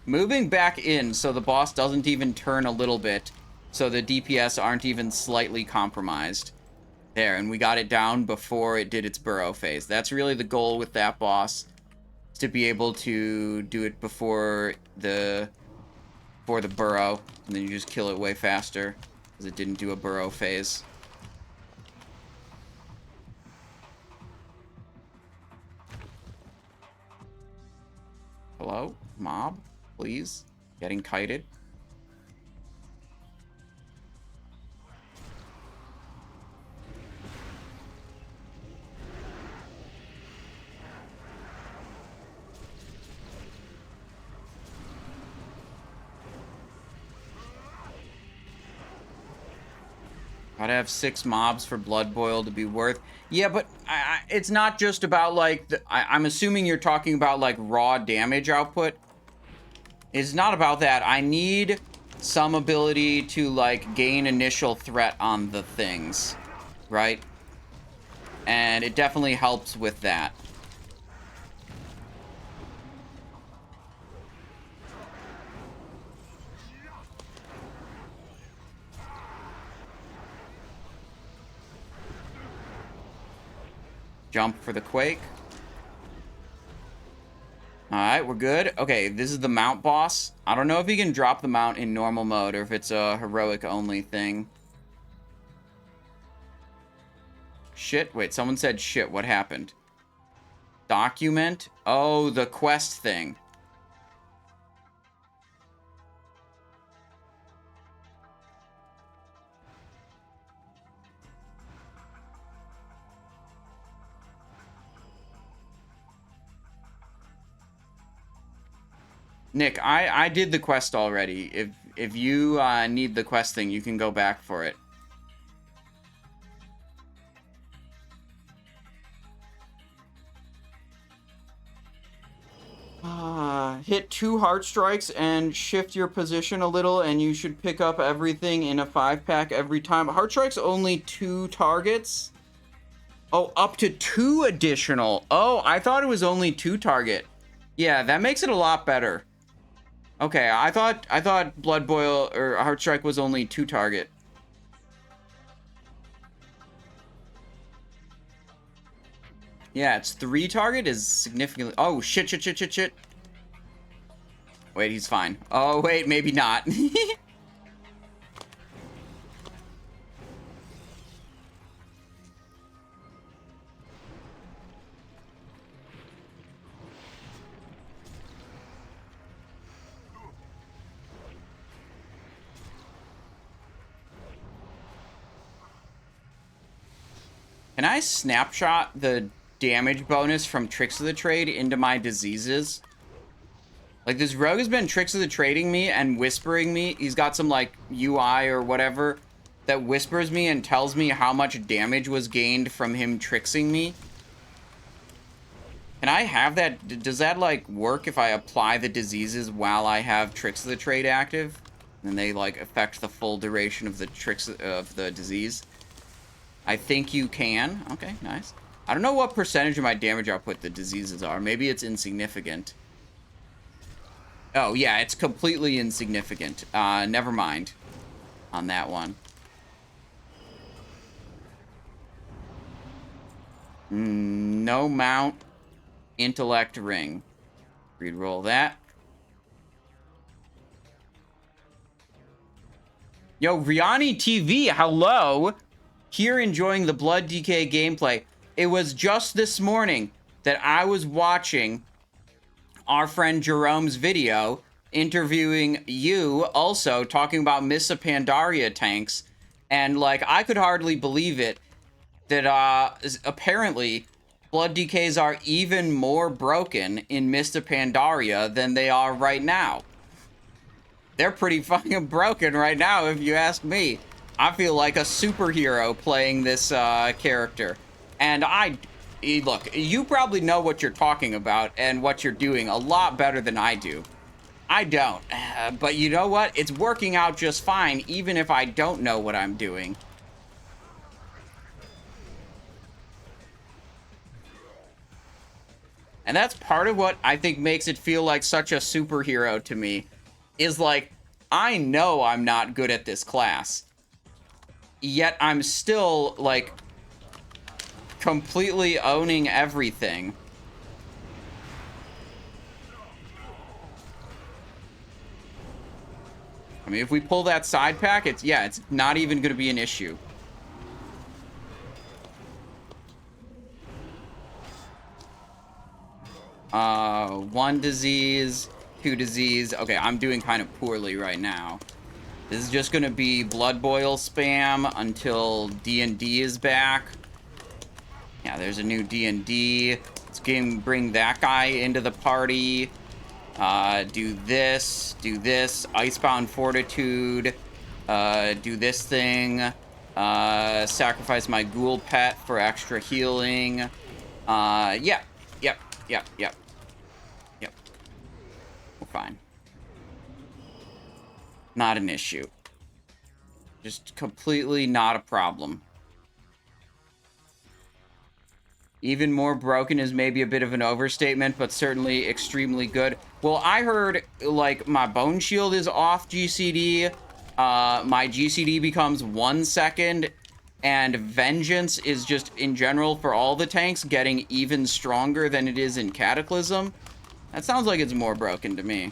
moving back in so the boss doesn't even turn a little bit, so the DPS aren't even slightly compromised. There, and we got it down before it did its burrow phase. That's really the goal with that boss, is to be able to do it before the burrow, and then you just kill it way faster, because it didn't do a burrow phase. Hello? Mob? Please? Getting kited? Gotta have 6 mobs for Blood Boil to be worth. Yeah, but it's not just about, like, I'm assuming you're talking about, like, raw damage output. It's not about that. I need some ability to, like, gain initial threat on the things, right? And it definitely helps with that. Jump for the Quake. Alright, we're good. Okay, this is the mount boss. I don't know if you can drop the mount in normal mode or if it's a heroic only thing. Shit, wait, someone said shit, what happened? Document? Oh, the quest thing. Nick, I did the quest already. If you need the quest thing, you can go back for it. hit 2 heart strikes and shift your position a little, and you should pick up everything in a 5-pack every time. Heart strikes only 2 targets. Oh, up to 2 additional. Oh, I thought it was only 2 target. Yeah, that makes it a lot better. Okay, I thought Blood Boil or Heart Strike was only 2 target. Yeah, it's 3 target is significantly... Oh, shit. Wait, he's fine. Oh, wait, maybe not. Can I snapshot the damage bonus from Tricks of the Trade into my diseases? Like, this rogue has been Tricks of the Trading me and whispering me. He's got some, like, UI or whatever that whispers me and tells me how much damage was gained from him tricksing me. Can I have that? Does that, like, work if I apply the diseases while I have Tricks of the Trade active? And they, like, affect the full duration of the tricks of the disease? I think you can. Okay, nice. I don't know what percentage of my damage output the diseases are. Maybe it's insignificant. Oh, yeah, it's completely insignificant. Never mind on that one. No mount. Intellect ring. Reroll that. Yo, Riani TV, hello. Here enjoying the Blood DK gameplay. It was just this morning that I was watching our friend Jerome's video interviewing you, also talking about Mists of Pandaria tanks, and like I could hardly believe it that apparently Blood DKs are even more broken in Mists of Pandaria than they are right now. They're pretty fucking broken right now, if you ask me. I feel like a superhero playing this character. And look, you probably know what you're talking about and what you're doing a lot better than I do. I don't. But you know what? It's working out just fine, even if I don't know what I'm doing. And that's part of what I think makes it feel like such a superhero to me. Is like, I know I'm not good at this class. Yet I'm still, like, completely owning everything. I mean, if we pull that side pack, it's not even going to be an issue. One disease, 2 disease. Okay, I'm doing kind of poorly right now. This is just going to be Blood Boil spam until D&D is back. Yeah, there's a new D&D. Let's bring that guy into the party. Do this, Icebound Fortitude. Do this thing. Sacrifice my ghoul pet for extra healing. Yep. We're fine. Not an issue. Just completely not a problem. Even more broken is maybe a bit of an overstatement, but certainly extremely good. Well, I heard, like, my Bone Shield is off GCD. My GCD becomes 1 second. And Vengeance is just, in general, for all the tanks, getting even stronger than it is in Cataclysm. That sounds like it's more broken to me.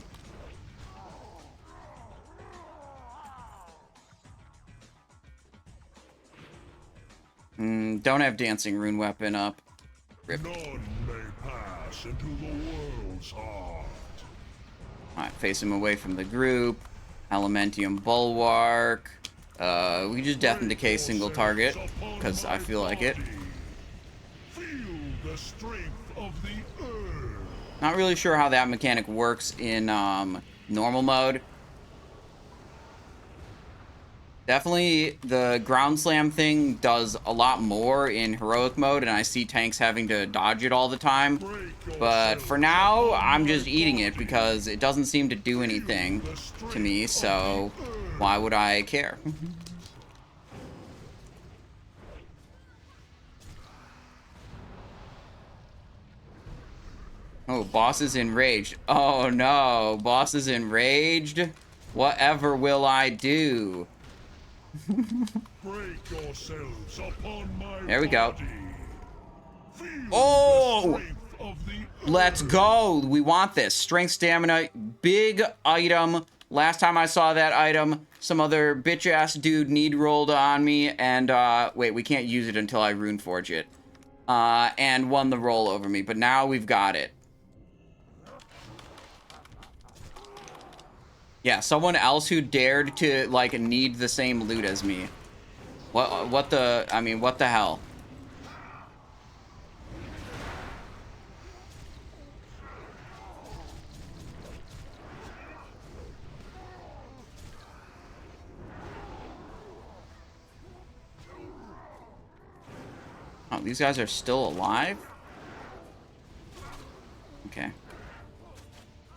Don't have Dancing Rune Weapon up. Rip. None may pass into the world's heart. Alright, face him away from the group. Elementium Bulwark. We just Death and Decay single target, because I feel like it. Feel the strength of the earth. Not really sure how that mechanic works in normal mode. Definitely the ground slam thing does a lot more in heroic mode, and I see tanks having to dodge it all the time. But for now, I'm just eating it because it doesn't seem to do anything to me, so why would I care? Oh, boss is enraged. Oh no, boss is enraged. Whatever will I do? Break yourselves upon my There we go. body. Feel Oh! the strength of the Let's go. We want this. Strength, stamina, big item. Last time I saw that item, some other bitch-ass dude need rolled on me, and, wait, we can't use it until I runeforge it. And won the roll over me, but now we've got it. Yeah, someone else who dared to, like, need the same loot as me. What the, I mean, what the hell? Oh, these guys are still alive? Okay.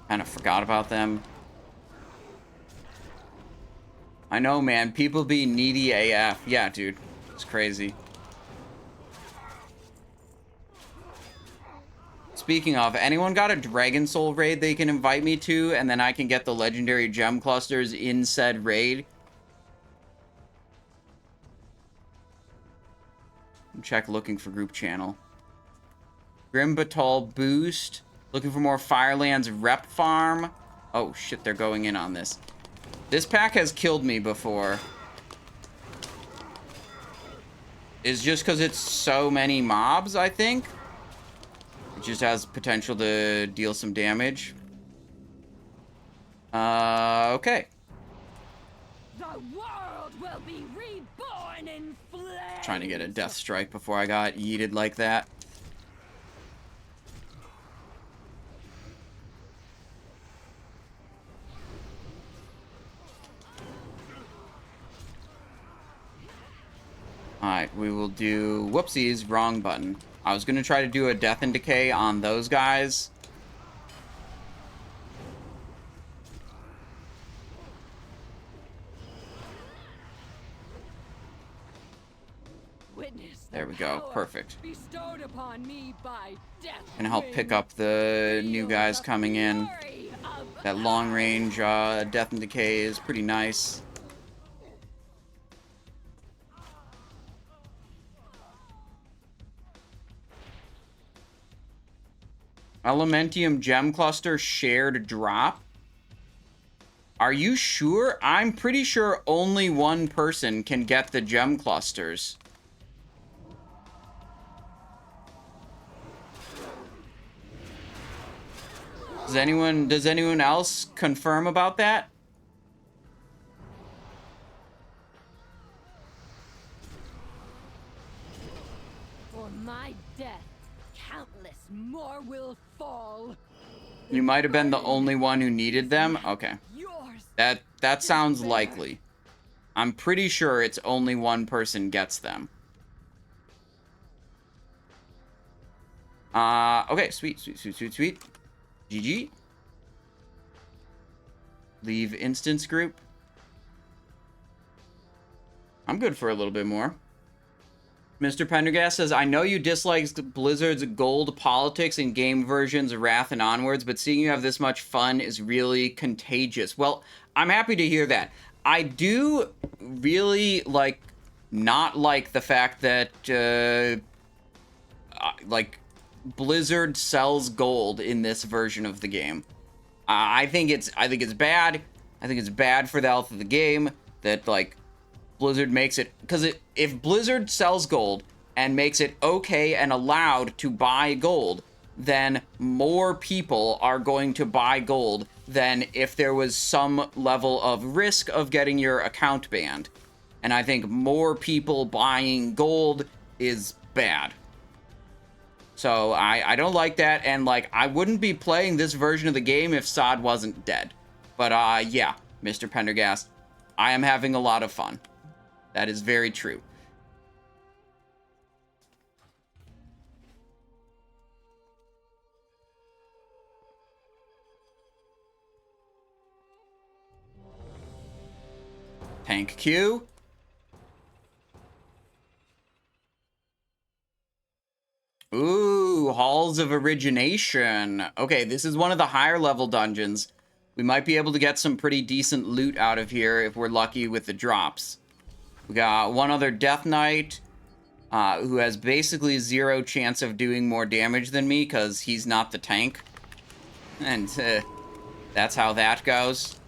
Kind of forgot about them. I know, man. People be needy AF. Yeah, dude. It's crazy. Speaking of, anyone got a Dragon Soul raid they can invite me to, and then I can get the legendary gem clusters in said raid? Check looking for group channel. Grim Batal boost. Looking for more Firelands rep farm. Oh shit, they're going in on this. This pack has killed me before. It's just because it's so many mobs, I think. It just has potential to deal some damage. Okay. The world will be reborn in flames. Trying to get a death strike before I got yeeted like that. Alright, we will do... Whoopsies, wrong button. I was going to try to do a Death and Decay on those guys. There we go. Perfect. Bestowed upon me by death. Gonna help pick up the new guys coming in. That long range Death and Decay is pretty nice. Elementium Gem Cluster shared drop. Are you sure? I'm pretty sure only one person can get the gem clusters. Does anyone else confirm about that? For my death, countless more will fall. You might have been the only one who needed them? Okay. Yours. That sounds likely. I'm pretty sure it's only one person gets them. Okay, sweet. GG. Leave instance group. I'm good for a little bit more. Mr. Pendergast says, I know you dislike Blizzard's gold politics in game versions of Wrath and onwards, but seeing you have this much fun is really contagious. Well, I'm happy to hear that. I do really, not like the fact that, Blizzard sells gold in this version of the game. I think it's bad. I think it's bad for the health of the game that, Blizzard makes it... Because if Blizzard sells gold and makes it okay and allowed to buy gold, then more people are going to buy gold than if there was some level of risk of getting your account banned. And I think more people buying gold is bad. So I don't like that, and I wouldn't be playing this version of the game if Assad wasn't dead. But yeah, Mr. Pendergast, I am having a lot of fun. That is very true. Tank Q. Ooh, Halls of Origination. Okay, this is one of the higher level dungeons. We might be able to get some pretty decent loot out of here if we're lucky with the drops. We got one other Death Knight, who has basically 0 chance of doing more damage than me because he's not the tank. And that's how that goes.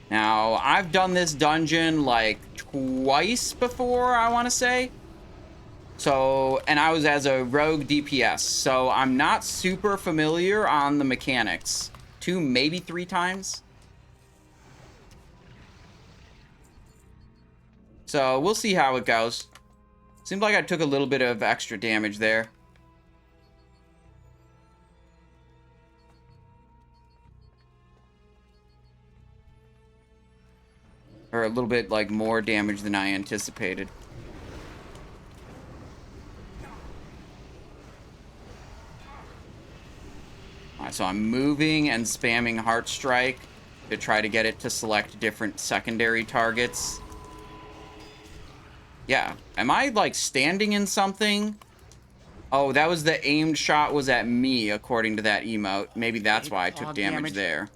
Now, I've done this dungeon like twice before, I want to say. So, and I was as a rogue DPS, so I'm not super familiar on the mechanics. 2, maybe 3 times. So, we'll see how it goes. Seems like I took a little bit of extra damage there. Or a little bit, like, more damage than I anticipated. Alright, so I'm moving and spamming Heart Strike to try to get it to select different secondary targets. Yeah. Am I, like, standing in something? Oh, that was the aimed shot was at me, according to that emote. Maybe that's why I took damage there.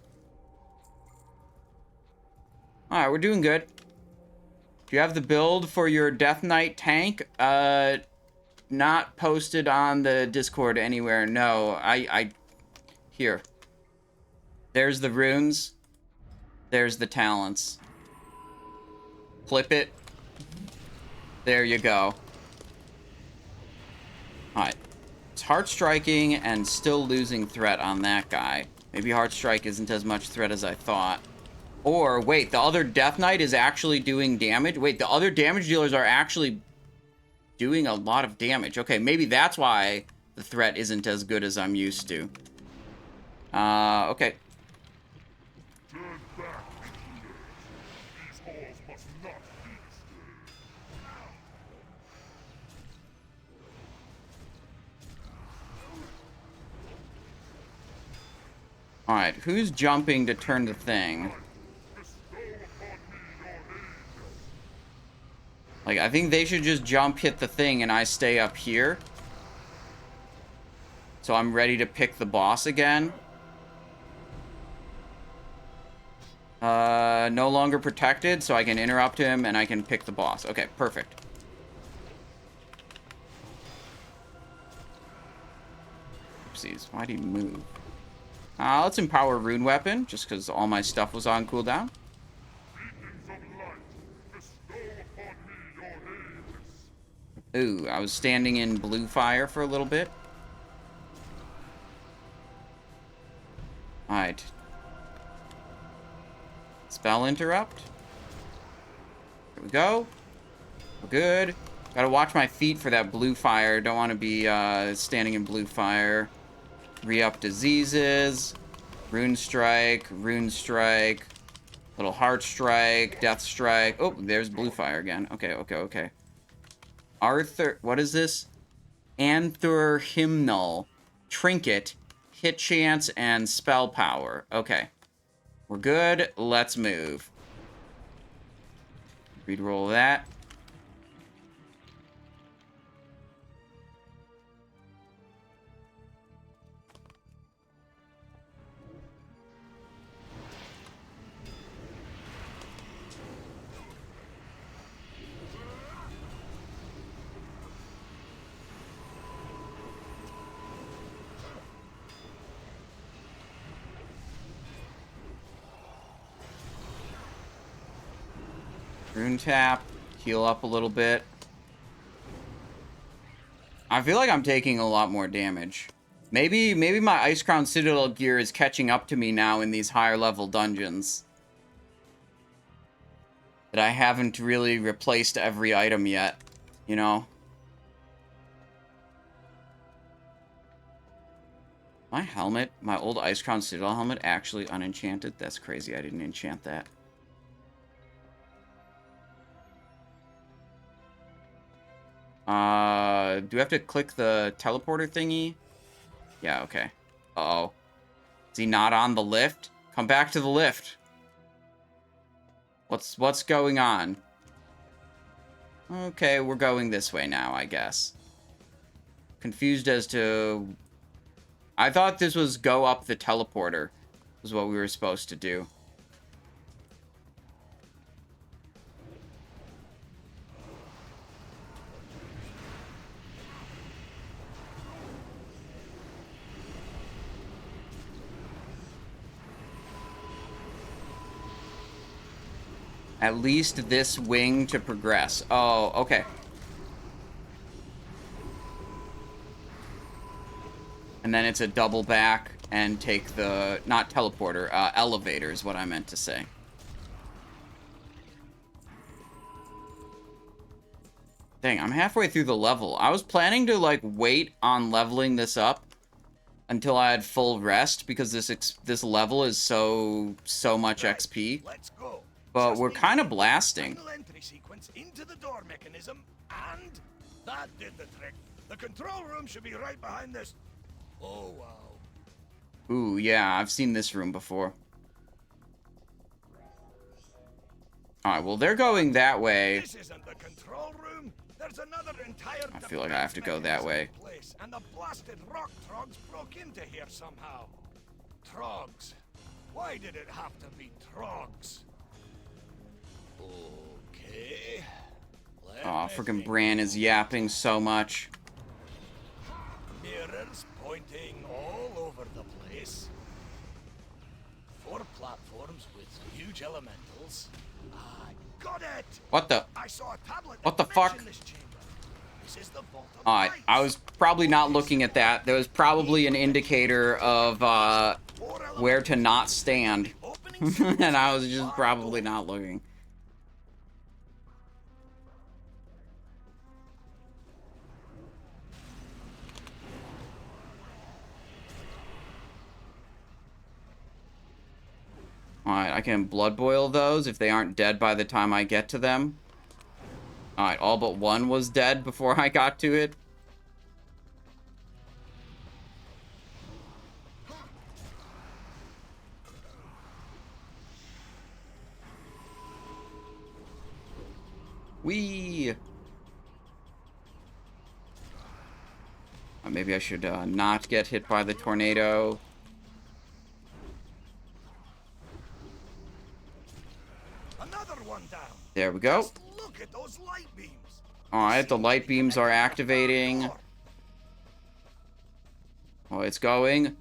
Alright, we're doing good. Do you have the build for your Death Knight tank? Not posted on the Discord anywhere. No, Here. There's the runes. There's the talents. Flip it. There you go. Alright. It's Heart Striking and still losing threat on that guy. Maybe Heart Strike isn't as much threat as I thought. Or, wait, the other Death Knight is actually doing damage? Wait, the other damage dealers are actually doing a lot of damage. Okay, maybe that's why the threat isn't as good as I'm used to. Okay. Turn back, intruders. These halls must not be disturbed. Alright, who's jumping to turn the thing? Like, I think they should just jump, hit the thing, and I stay up here. So I'm ready to pick the boss again. No longer protected, so I can interrupt him and I can pick the boss. Okay, perfect. Oopsies, why'd he move? Let's empower Rune Weapon, just because all my stuff was on cooldown. Ooh, I was standing in blue fire for a little bit. Alright. Spell interrupt. Here we go. We're good. Gotta watch my feet for that blue fire. Don't want to be standing in blue fire. Re-up diseases. Rune Strike. Rune Strike. Little Heart Strike. Death Strike. Oh, there's blue fire again. Okay, okay, okay. Arthur, what is this? Anhuur Hymnal, Trinket, Hit Chance, and Spell Power. Okay. We're good. Let's move. Reroll that. Rune tap, heal up a little bit. I feel like I'm taking a lot more damage. Maybe my Ice Crown Citadel gear is catching up to me now in these higher level dungeons. That I haven't really replaced every item yet, you know? My helmet, my old Ice Crown Citadel helmet, actually unenchanted? That's crazy. I didn't enchant that. Do we have to click the teleporter thingy? Yeah, okay. Uh-oh. Is he not on the lift? Come back to the lift. What's going on? Okay, we're going this way now, I guess. Confused as to... I thought this was go up the teleporter, was what we were supposed to do. At least this wing to progress. Oh, okay. And then it's a double back and take the... Not teleporter, elevator is what I meant to say. Dang, I'm halfway through the level. I was planning to, like, wait on leveling this up until I had full rest, because this level is so much XP. Let's go. But we're kind of blasting. Entry sequence into the door mechanism, and that did the trick. The control room should be right behind this. Oh wow. Ooh, yeah, I've seen this room before. Alright, well, they're going that way. This isn't the control room. There's another entire I feel like I have to go that way. Place, and the blasted rock trogs broke into here somehow. Trogs. Why did it have to be trogs? Okay. Aw, freaking Bran is yapping so much. Mirrors pointing all over the place. 4 platforms with huge elementals. I got it! What the? I saw a tablet. What the that fuck? mentioned this chamber. This is the Vault of Alright, Lights. I was probably not looking at that. There was probably an indicator of, where to not stand. And I was just probably not looking. Alright, I can blood boil those if they aren't dead by the time I get to them. Alright, all but one was dead before I got to it. Whee! Maybe I should not get hit by the tornado. Another one down. There we go. Just look at those light beams. Alright, the light beams are activating. Oh, it's going.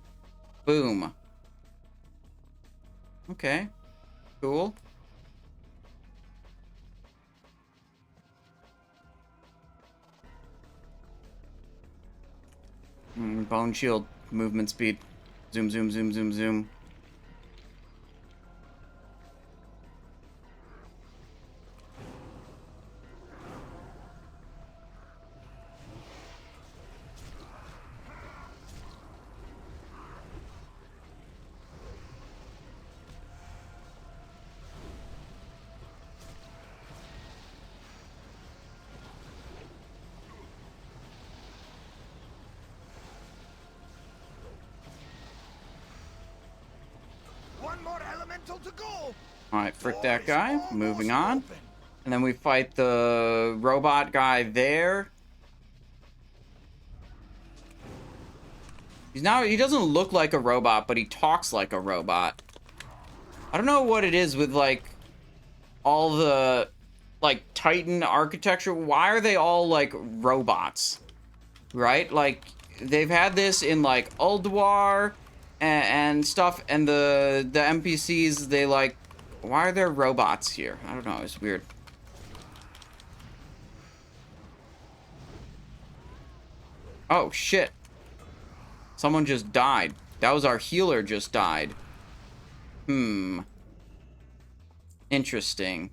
Boom. Okay. Cool. Bone shield movement speed. Zoom, zoom, zoom, zoom, zoom. One more elemental to go. Alright, frick that guy. Moving on. And then we fight the robot guy there. He doesn't look like a robot, but he talks like a robot. I don't know what it is with, like, all the, like, Titan architecture. Why are they all, like, robots? Right? Like, they've had this in, like, Ulduar and stuff, and the NPCs, they, like, why are there robots here? I don't know, it's weird. Oh, shit. Someone just died. That was our healer just died. Interesting.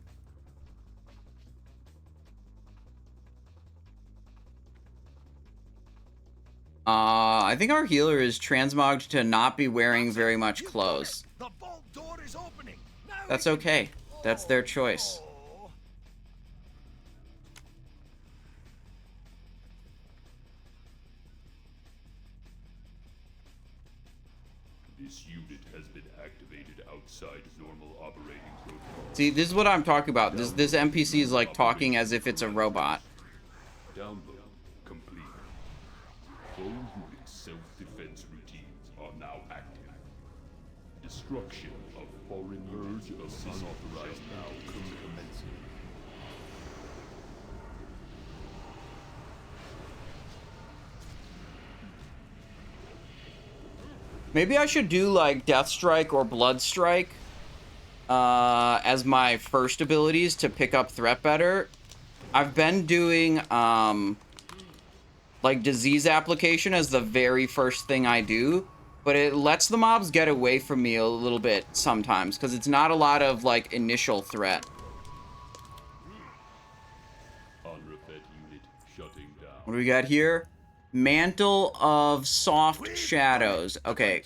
I think our healer is transmogged to not be wearing very much clothes. The vault door is opening. Now That's we can- okay. That's their choice. Oh. This unit has been activated outside normal operating protocol. See, this is what I'm talking about. This NPC is like talking as if it's a robot. Download complete. Full unit self-defense routines are now active. Destruction of foreign urge of unauthorized now commencing. Maybe I should do like Death Strike or Blood Strike as my first abilities to pick up threat better. I've been doing like disease application as the very first thing I do, but it lets the mobs get away from me a little bit sometimes because it's not a lot of like initial threat. Anraphet unit shutting down. What do we got here? Mantle of Soft Shadows. Okay,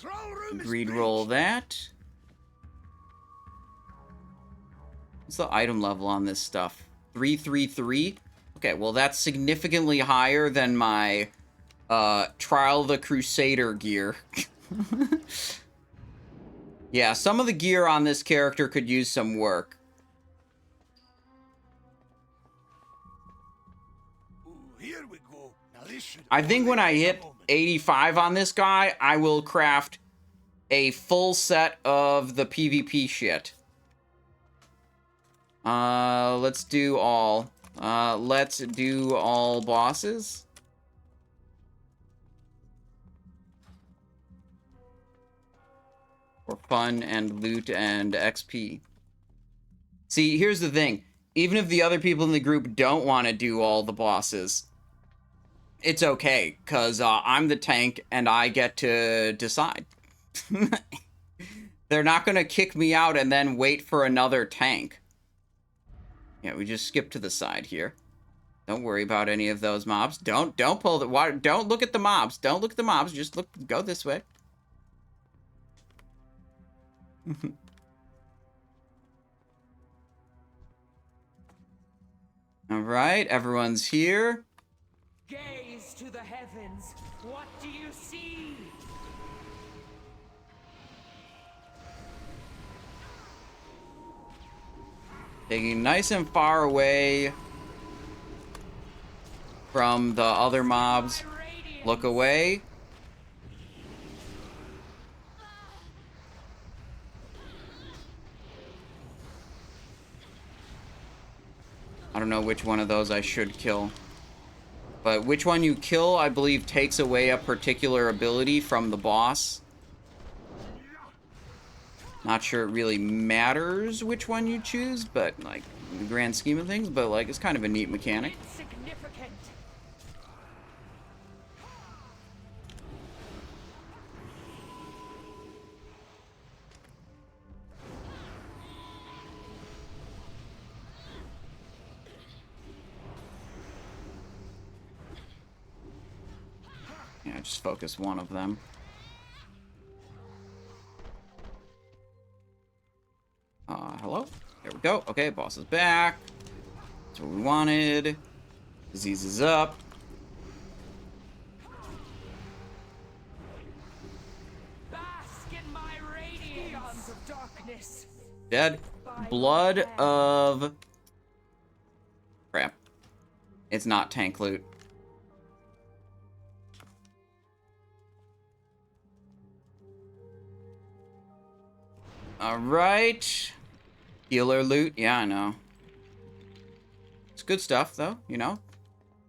greed roll that. What's the item level on this stuff? 333? Okay, well that's significantly higher than my Trial of the Crusader gear. Yeah, some of the gear on this character could use some work. Ooh, here we go. Now this should I think when I only take a hit moment. 85 on this guy, I will craft a full set of the PvP shit. Let's do all. Let's do all bosses. For fun and loot and XP. See, here's the thing. Even if the other people in the group don't want to do all the bosses, it's okay, because I'm the tank and I get to decide. They're not going to kick me out and then wait for another tank. Yeah, we just skip to the side here. Don't worry about any of those mobs. Don't pull the water. Don't look at the mobs. Don't look at the mobs. Just go this way. All right, everyone's here. Gaze to the heavens. What do you see? Taking nice and far away from the other mobs. My radiance. Look away. I don't know which one of those I should kill. But which one you kill, I believe, takes away a particular ability from the boss. Not sure it really matters which one you choose, but, like, in the grand scheme of things, but, like, it's kind of a neat mechanic. Insignificant. Yeah, just focus one of them. Hello? There we go. Okay, boss is back. That's what we wanted. Disease is up. Bask in my radiance. Eons of darkness. Dead. Blood of... Crap. It's not tank loot. Alright. Healer loot. Yeah, I know. It's good stuff, though, you know?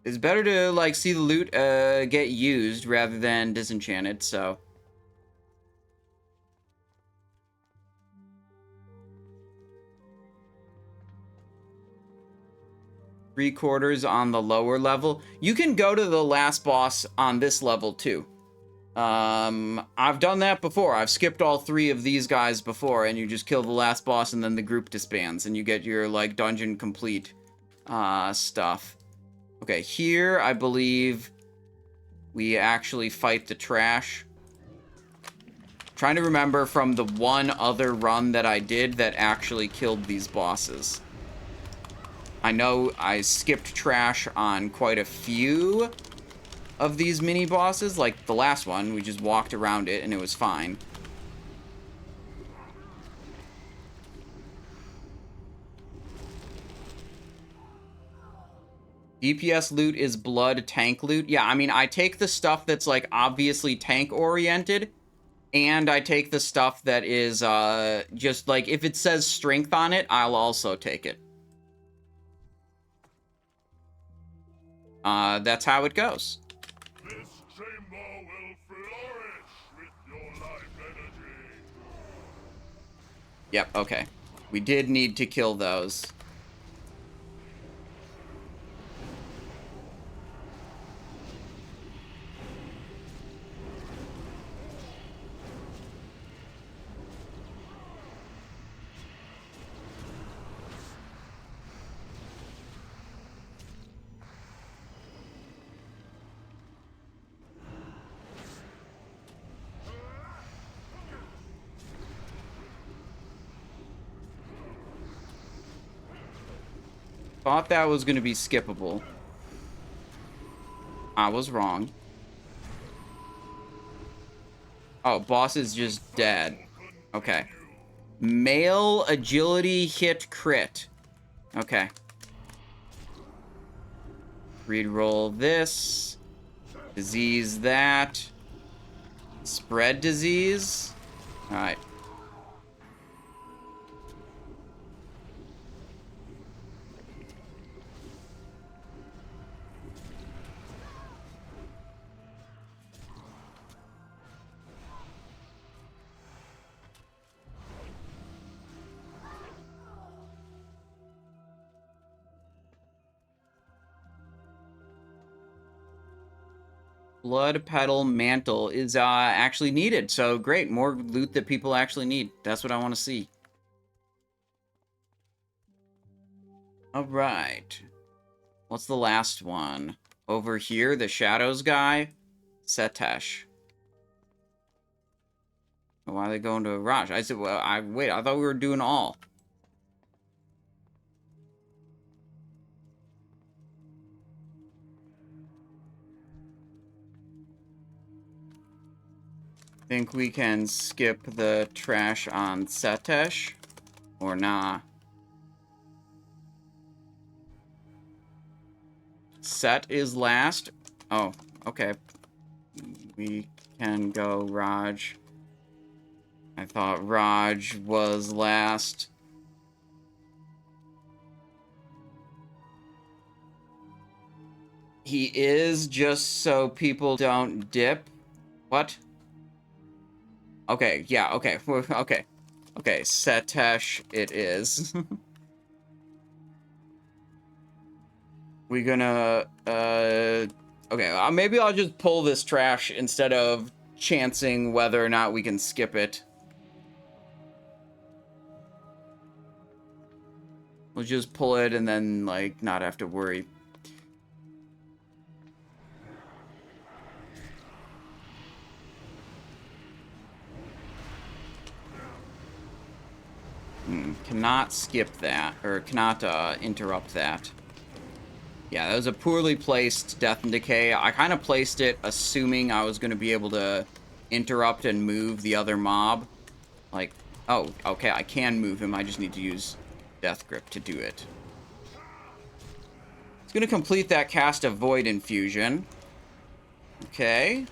It's better to, like, see the loot get used rather than disenchanted, so... Three-quarters on the lower level. You can go to the last boss on this level, too. I've done that before. I've skipped all three of these guys before, and you just kill the last boss, and then the group disbands, and you get your, like, dungeon complete, stuff. Okay, here, I believe, we actually fight the trash. Trying to remember from the one other run that I did that actually killed these bosses. I know I skipped trash on quite a few of these mini bosses, like the last one, we just walked around it and it was fine. DPS loot is blood tank loot. Yeah, I mean, I take the stuff that's like obviously tank oriented, and I take the stuff that is just like, if it says strength on it, I'll also take it. That's how it goes. This chamber will flourish with your life energy. Yep, okay. We did need to kill those. Thought that was going to be skippable. I was wrong. Oh, boss is just dead. Okay. Male agility hit crit. Okay. Reroll this. Disease that. Spread disease. Alright. Blood Petal Mantle is actually needed. So great, more loot that people actually need. That's what I want to see. All right. What's the last one? Over here, the Shadows guy. Setesh. Why are they going to Raj? I said, well, wait, I thought we were doing all. Think we can skip the trash on Setesh? Or nah? Set is last? Oh, okay. We can go Raj. I thought Raj was last. He is, just so people don't dip. What? Okay, yeah, okay, okay. Okay, Setesh it is. We're gonna, okay, maybe I'll just pull this trash instead of chancing whether or not we can skip it. We'll just pull it and then, like, not have to worry. Cannot skip that, or cannot interrupt that. Yeah, that was a poorly placed Death and Decay. I kind of placed it assuming I was going to be able to interrupt and move the other mob. Like, oh, okay, I can move him, I just need to use Death Grip to do it. It's going to complete that cast of Void Infusion. Okay.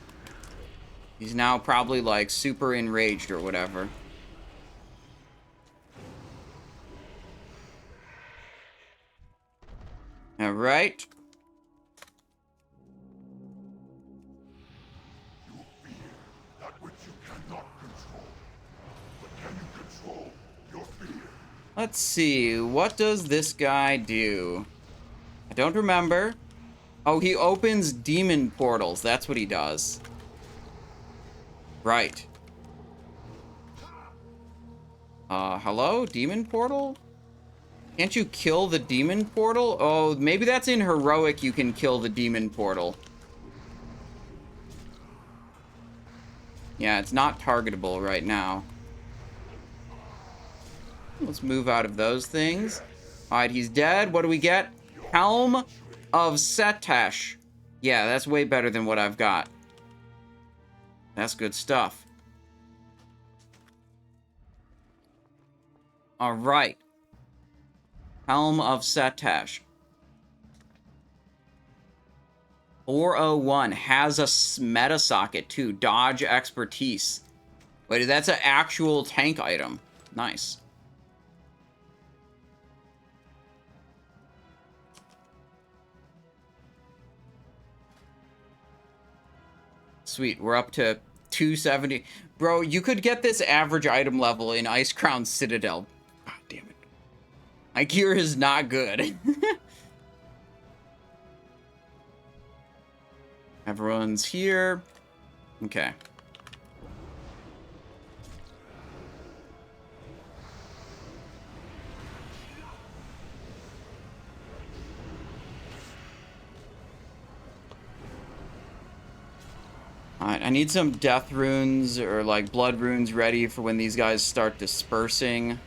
He's now probably, like, super enraged or whatever. All right. You fear that which you cannot control. But can you control your fear? Let's see. What does this guy do? I don't remember. Oh, he opens demon portals. That's what he does. Right. Hello? Demon portal? Can't you kill the demon portal? Oh, maybe that's in heroic you can kill the demon portal. Yeah, it's not targetable right now. Let's move out of those things. Alright, he's dead. What do we get? Helm of Setesh. Yeah, that's way better than what I've got. That's good stuff. Alright. Helm of Setesh. 401 has a meta socket too. Dodge expertise. Wait, that's an actual tank item. Nice. Sweet, we're up to 270. Bro, you could get this average item level in Ice Crown Citadel. God damn it. My gear is not good. Everyone's here. Okay. Alright, I need some death runes or like blood runes ready for when these guys start dispersing.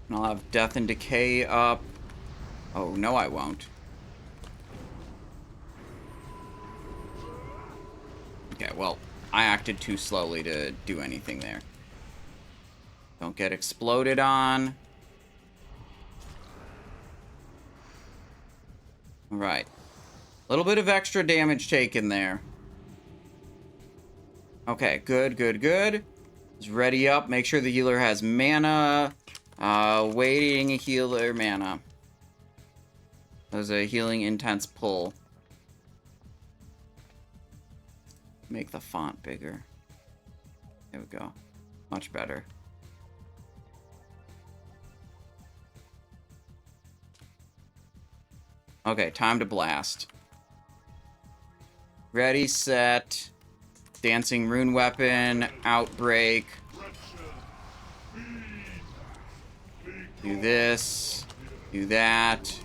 And I'll have Death and Decay up. Oh, no I won't. Okay, well, I acted too slowly to do anything there. Don't get exploded on. Alright. A little bit of extra damage taken there. Okay, good, good, good. Just ready up. Make sure the healer has mana. Waiting healer mana. There's a healing intense pull. Make the font bigger. There we go. Much better. Okay, time to blast. Ready, set. Dancing rune weapon. Outbreak. Do this. Do that.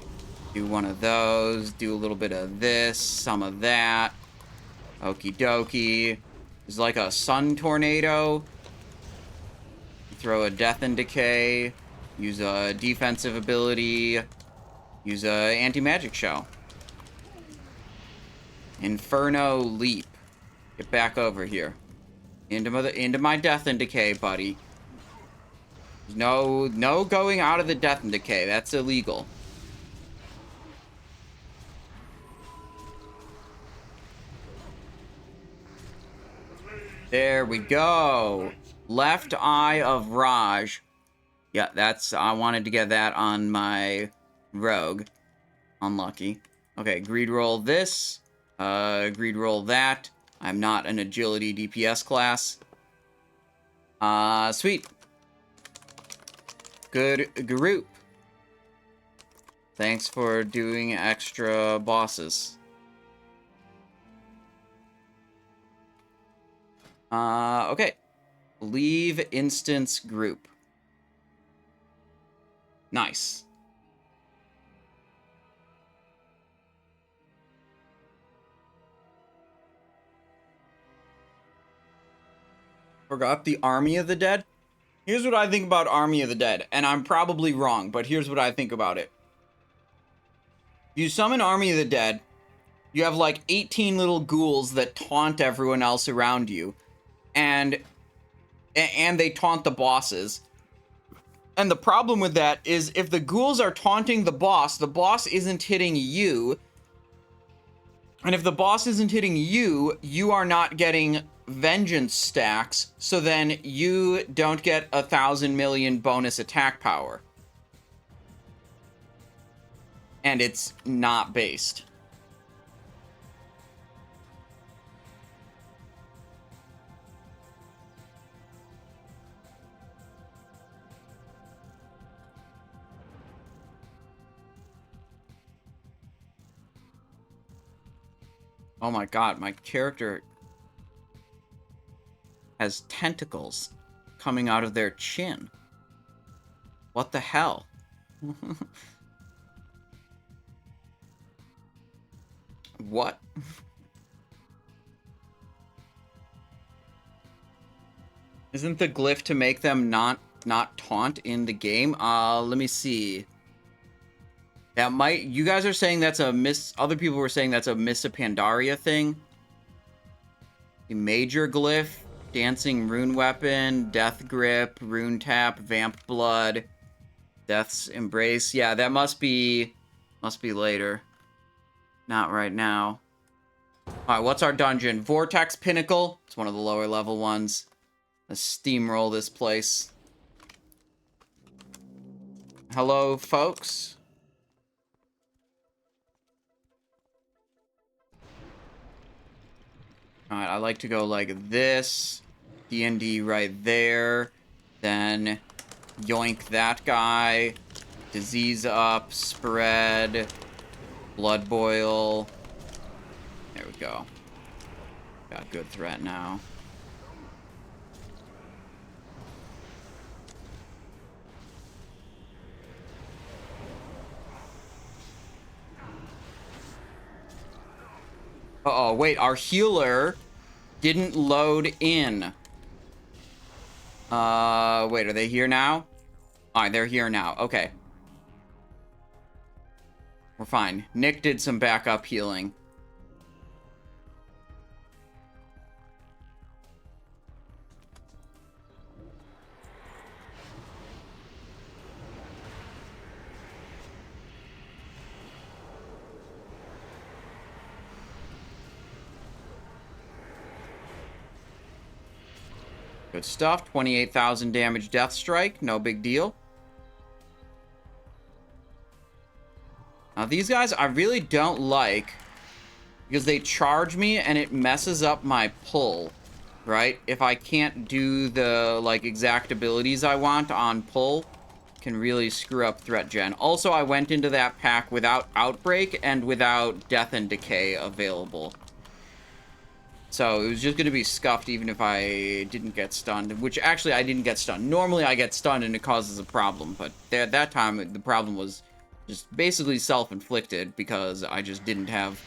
Do one of those. Do a little bit of this. Some of that. Okie dokie. It's like a sun tornado. Throw a Death and Decay. Use a defensive ability. Use a anti-magic shell. Inferno leap. Get back over here. Into my Death and Decay, buddy. No going out of the Death and Decay. That's illegal. There we go. Left Eye of Raj. Yeah, I wanted to get that on my rogue. Unlucky. Okay, greed roll this. Greed roll that. I'm not an agility DPS class. Sweet. Good group. Thanks for doing extra bosses. Okay. Leave instance group. Nice. Forgot the Army of the Dead? Here's what I think about Army of the Dead, and I'm probably wrong, but here's what I think about it. You summon Army of the Dead, you have like 18 little ghouls that taunt everyone else around you, and they taunt the bosses. And the problem with that is if the ghouls are taunting the boss isn't hitting you. And if the boss isn't hitting you, you are not getting vengeance stacks, so then you don't get 1,000 million bonus attack power. And it's not based. Oh my god, my character has tentacles coming out of their chin. What the hell? What? Isn't the glyph to make them not taunt in the game? Let me see. That might... You guys are saying that's a Other people were saying that's a Miss Pandaria thing. The major glyph, Dancing Rune Weapon, Death Grip, Rune Tap, Vamp Blood, Death's Embrace. Yeah, that must be later. Not right now. Alright, what's our dungeon? Vortex Pinnacle. It's one of the lower level ones. Let's steamroll this place. Hello, folks. Alright, I like to go like this. D&D right there. Then yoink that guy. Disease up. Spread. Blood boil. There we go. Got a good threat now. Uh-oh, wait, our healer didn't load in. Wait, are they here now? Alright, they're here now. Okay. We're fine. Nick did some backup healing. Good stuff. 28,000 damage death strike. No big deal. Now these guys I really don't like because they charge me and it messes up my pull, right? If I can't do the like exact abilities I want on pull, can really screw up threat gen. Also, I went into that pack without Outbreak and without Death and Decay available. So it was just going to be scuffed even if I didn't get stunned, which actually I didn't get stunned. Normally I get stunned and it causes a problem, but at that time the problem was just basically self-inflicted because I just didn't have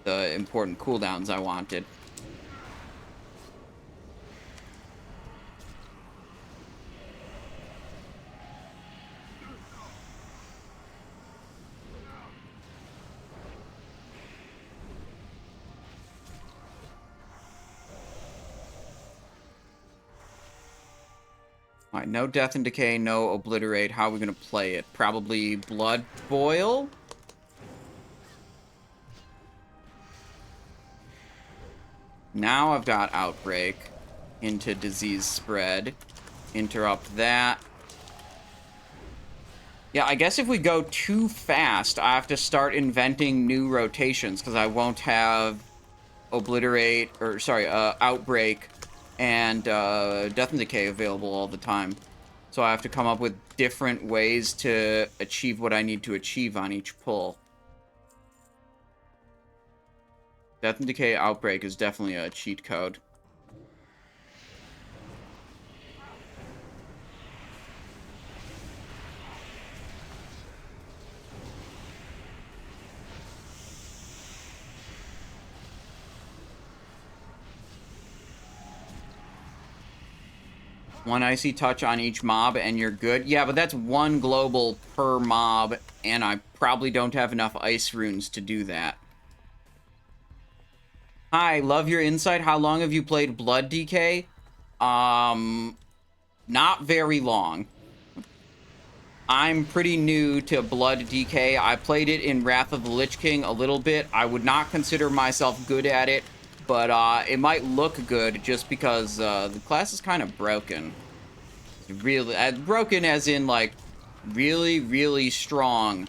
the important cooldowns I wanted. Alright, no Death and Decay, no Obliterate. How are we going to play it? Probably Blood Boil? Now I've got Outbreak into Disease Spread. Interrupt that. Yeah, I guess if we go too fast, I have to start inventing new rotations, because I won't have Obliterate, or sorry, Outbreak and Death and Decay available all the time. So I have to come up with different ways to achieve what I need to achieve on each pull. Death and Decay Outbreak is definitely a cheat code. One Icy Touch on each mob and you're good. Yeah, but that's one global per mob, and I probably don't have enough ice runes to do that. Hi, love your insight. How long have you played Blood DK? Not very long. I'm pretty new to Blood DK. I played it in Wrath of the Lich King a little bit. I would not consider myself good at it, but it might look good just because the class is kind of broken. Really, broken as in, like, really, really strong.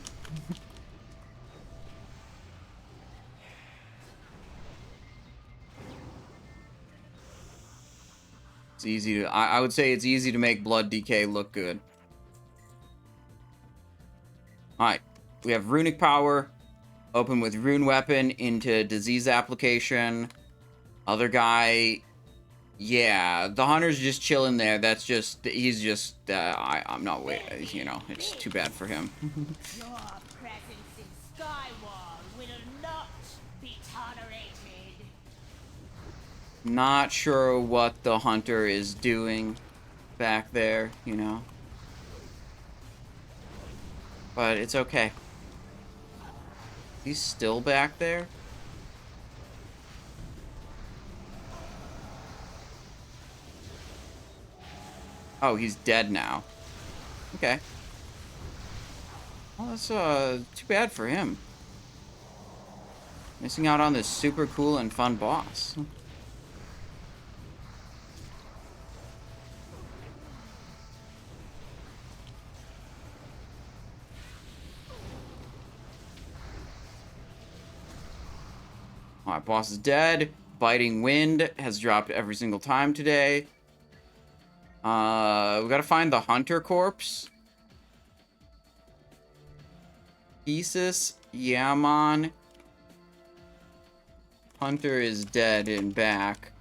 It's easy to... I would say it's easy to make Blood DK look good. Alright, we have Runic Power. Open with Rune Weapon into Disease Application. Other guy Yeah, the hunter's just chilling there. That's just, he's just, I'm not waiting, you know, it's too bad for him. Your presence in Skywall will not be tolerated. Not sure what the hunter is doing back there, you know. But it's okay. He's still back there? Oh, he's dead now. Okay. Well, that's, too bad for him. Missing out on this super cool and fun boss. Alright, boss is dead. Biting Wind has dropped every single time today. We gotta find the Hunter corpse. Isis, Yaman. Hunter is dead and back.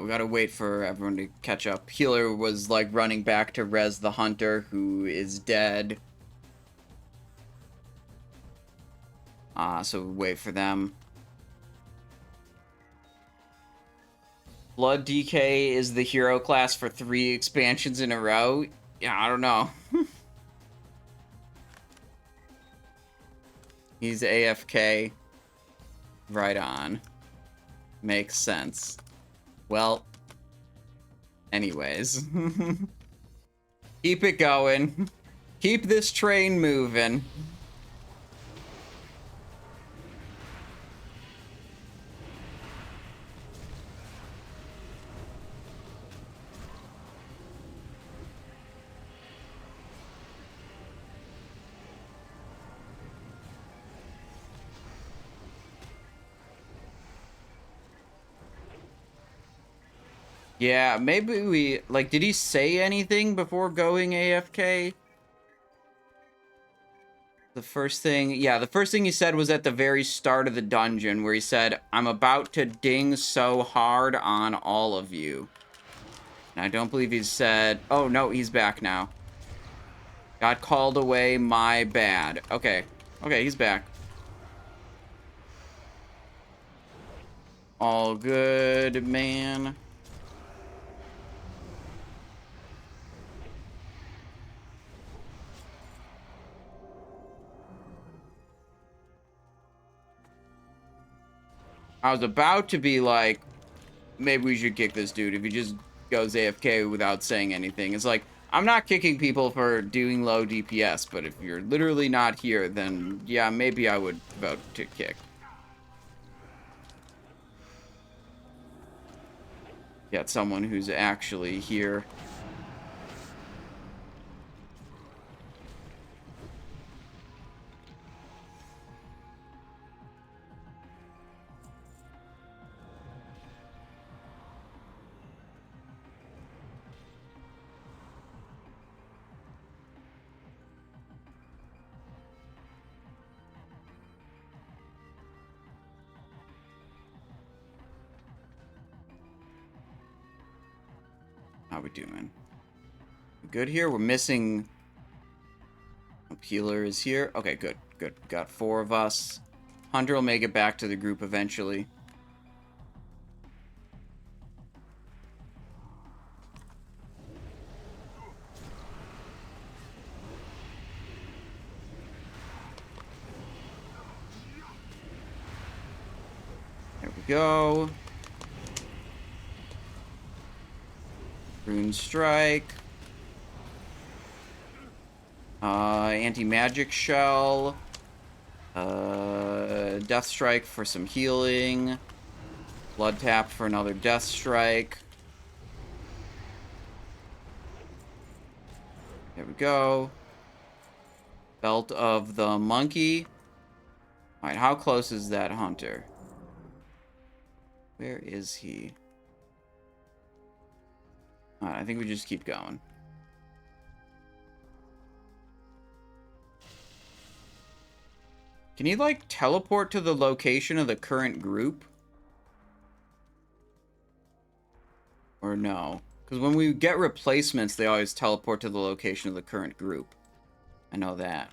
We gotta wait for everyone to catch up. Healer was like running back to res the hunter who is dead. So we wait for them. Blood DK is the hero class for 3 expansions in a row. Yeah, I don't know. He's AFK. Right on. Makes sense. Well, anyways. Keep it going. Keep this train moving. Yeah, maybe we, like, did he say anything before going AFK? The first thing, yeah, the first thing he said was at the very start of the dungeon, where he said, "I'm about to ding so hard on all of you." And I don't believe he said, oh no, he's back now. Got called away, my bad. Okay, okay, he's back. All good, man. I was about to be like, maybe we should kick this dude if he just goes AFK without saying anything. It's like, I'm not kicking people for doing low DPS, but if you're literally not here, then yeah, maybe I would vote to kick. Get someone who's actually here. How we doing? We good here? We're missing... Healer is here. Okay, good, good. Got 4 of us. Hunter will make it back to the group eventually. There we go. Rune Strike. Anti-magic shell. Death Strike for some healing. Blood Tap for another Death Strike. There we go. Belt of the Monkey. Alright, how close is that hunter? Where is he? I think we just keep going. Can you, like, teleport to the location of the current group? Or no? Because when we get replacements, they always teleport to the location of the current group. I know that.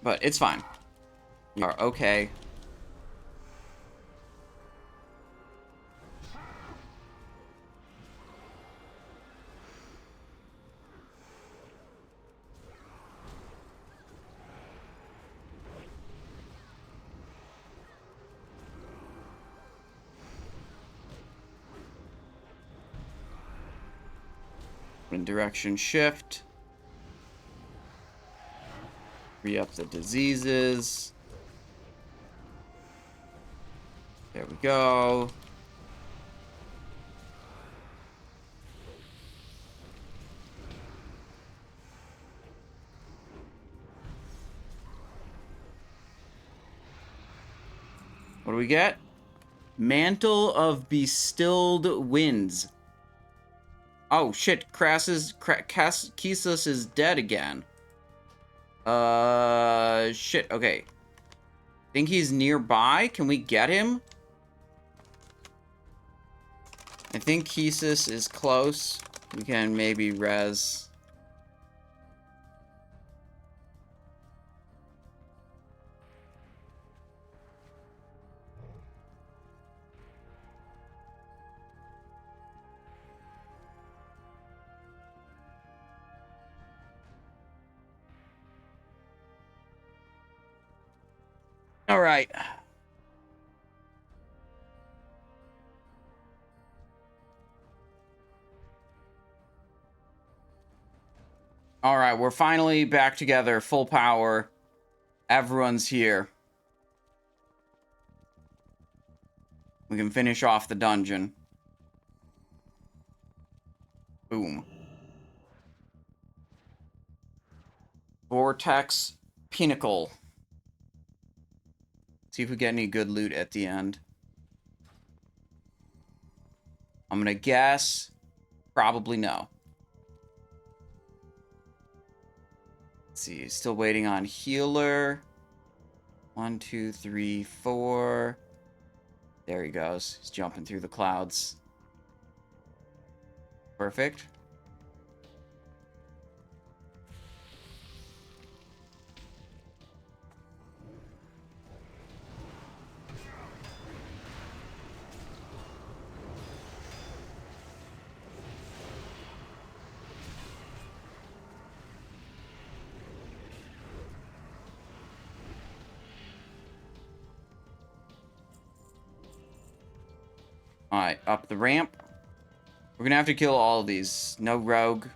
But it's fine. You are okay. When direction shift. Re-up the diseases. There we go. What do we get? Mantle of Bestilled Winds. Oh shit, Kisus is dead again. Shit, okay. Think he's nearby? Can we get him? I think Kisus is close. We can maybe res. All right. All right, we're finally back together, full power. Everyone's here. We can finish off the dungeon. Boom. Vortex Pinnacle. See if we get any good loot at the end. I'm gonna guess probably no. Let's see, still waiting on healer. 1, 2, 3, 4. There he goes. He's jumping through the clouds. Perfect. Alright, up the ramp. We're gonna have to kill all of these. No rogue.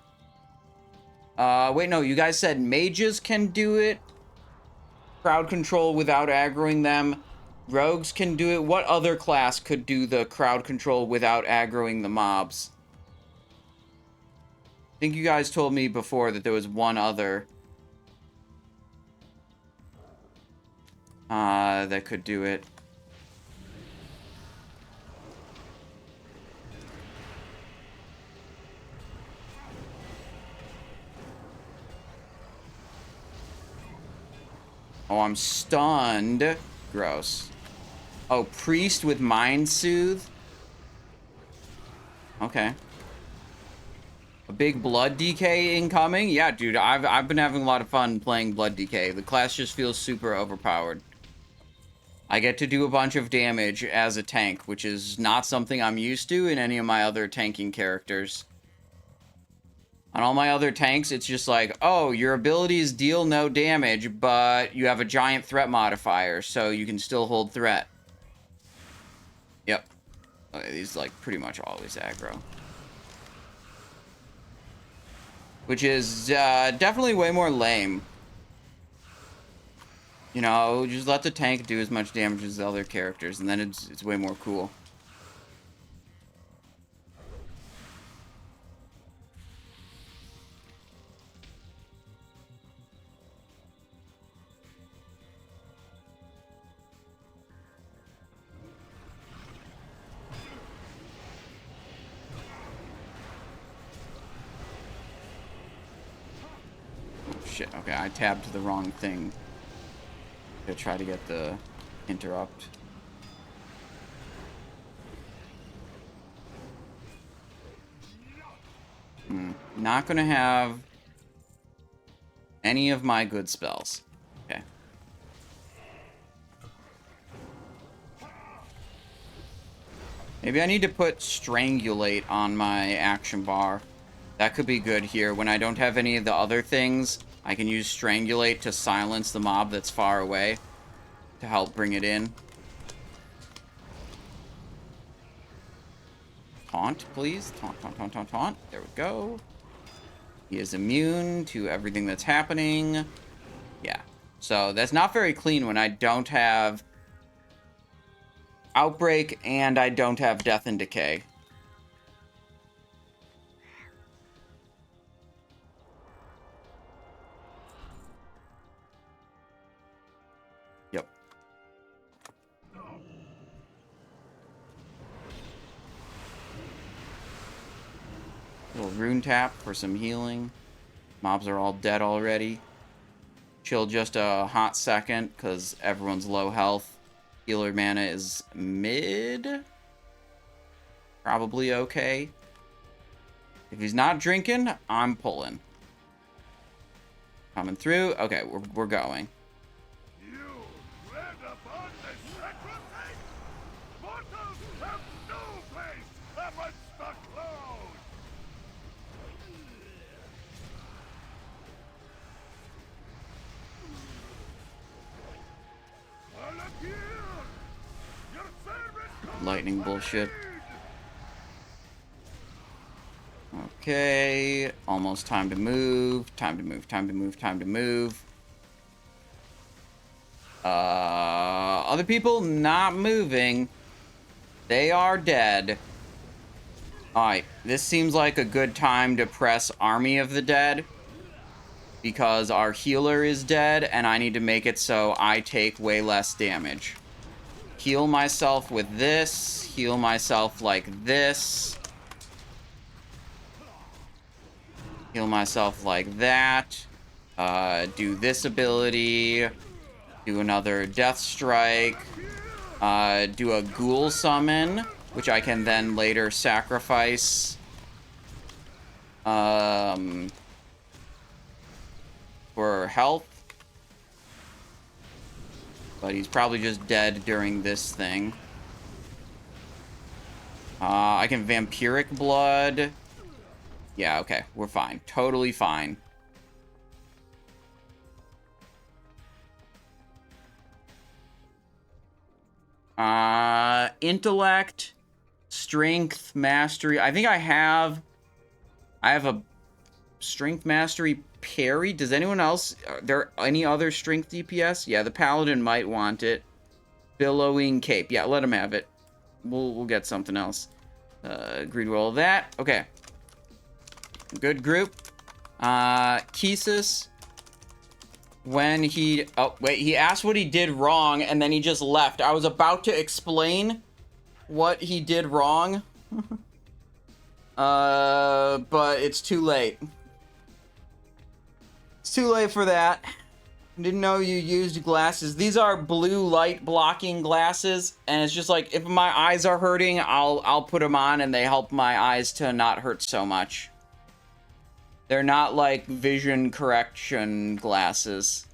Wait, no, you guys said mages can do it. Crowd control without aggroing them. Rogues can do it. What other class could do the crowd control without aggroing the mobs? I think you guys told me before that there was one other that could do it. Oh, I'm stunned. Gross. Oh, priest with mind soothe. Okay. A big blood DK incoming? Yeah, dude, I've been having a lot of fun playing blood DK. The class just feels super overpowered. I get to do a bunch of damage as a tank, which is not something I'm used to in any of my other tanking characters. On all my other tanks, it's just like, oh, your abilities deal no damage, but you have a giant threat modifier, so you can still hold threat. Yep. Okay, these, like, pretty much always aggro. Which is definitely way more lame. You know, just let the tank do as much damage as the other characters, and then it's way more cool. shit. Okay, I tabbed the wrong thing to try to get the interrupt. Not gonna have any of my good spells. Okay. Maybe I need to put Strangulate on my action bar. That could be good here. When I don't have any of the other things, I can use Strangulate to silence the mob that's far away to help bring it in. Taunt, please. Taunt, taunt, taunt, taunt, taunt. There we go. He is immune to everything that's happening. Yeah. So that's not very clean when I don't have Outbreak and I don't have Death and Decay. Yep. Little rune tap for some healing. Mobs are all dead already. Chill just a hot second because everyone's low health. Healer mana is mid. Probably okay. If he's not drinking, I'm pulling. Coming through. Okay, we're going. You tread upon the sacrifice? Mortals have no place amongst the clouds! Lightning bullshit. Okay, almost time to move. Time to move, time to move, time to move. Other people not moving. They are dead. Alright, this seems like a good time to press Army of the Dead. Because our healer is dead, and I need to make it so I take way less damage. Heal myself with this. Heal myself like this. Heal myself like that. Do this ability. Do another Death Strike. Do a Ghoul Summon, which I can then later sacrifice. For health. But he's probably just dead during this thing. I can Vampiric Blood. Yeah, okay. We're fine. Totally fine. Intellect, Strength, Mastery. I think I have a Strength, Mastery, Parry. Does anyone else... Are there any other Strength DPS? Yeah, the Paladin might want it. Billowing Cape. Yeah, let him have it. We'll get something else. Agreed with all of that. Okay. Good group. Kesis. When he... Oh, wait. He asked what he did wrong, and then he just left. I was about to explain what he did wrong. But it's too late. It's too late for that. Didn't know you used glasses. These are blue light blocking glasses, and it's just like, if my eyes are hurting, I'll put them on, and they help my eyes to not hurt so much. They're not like vision correction glasses.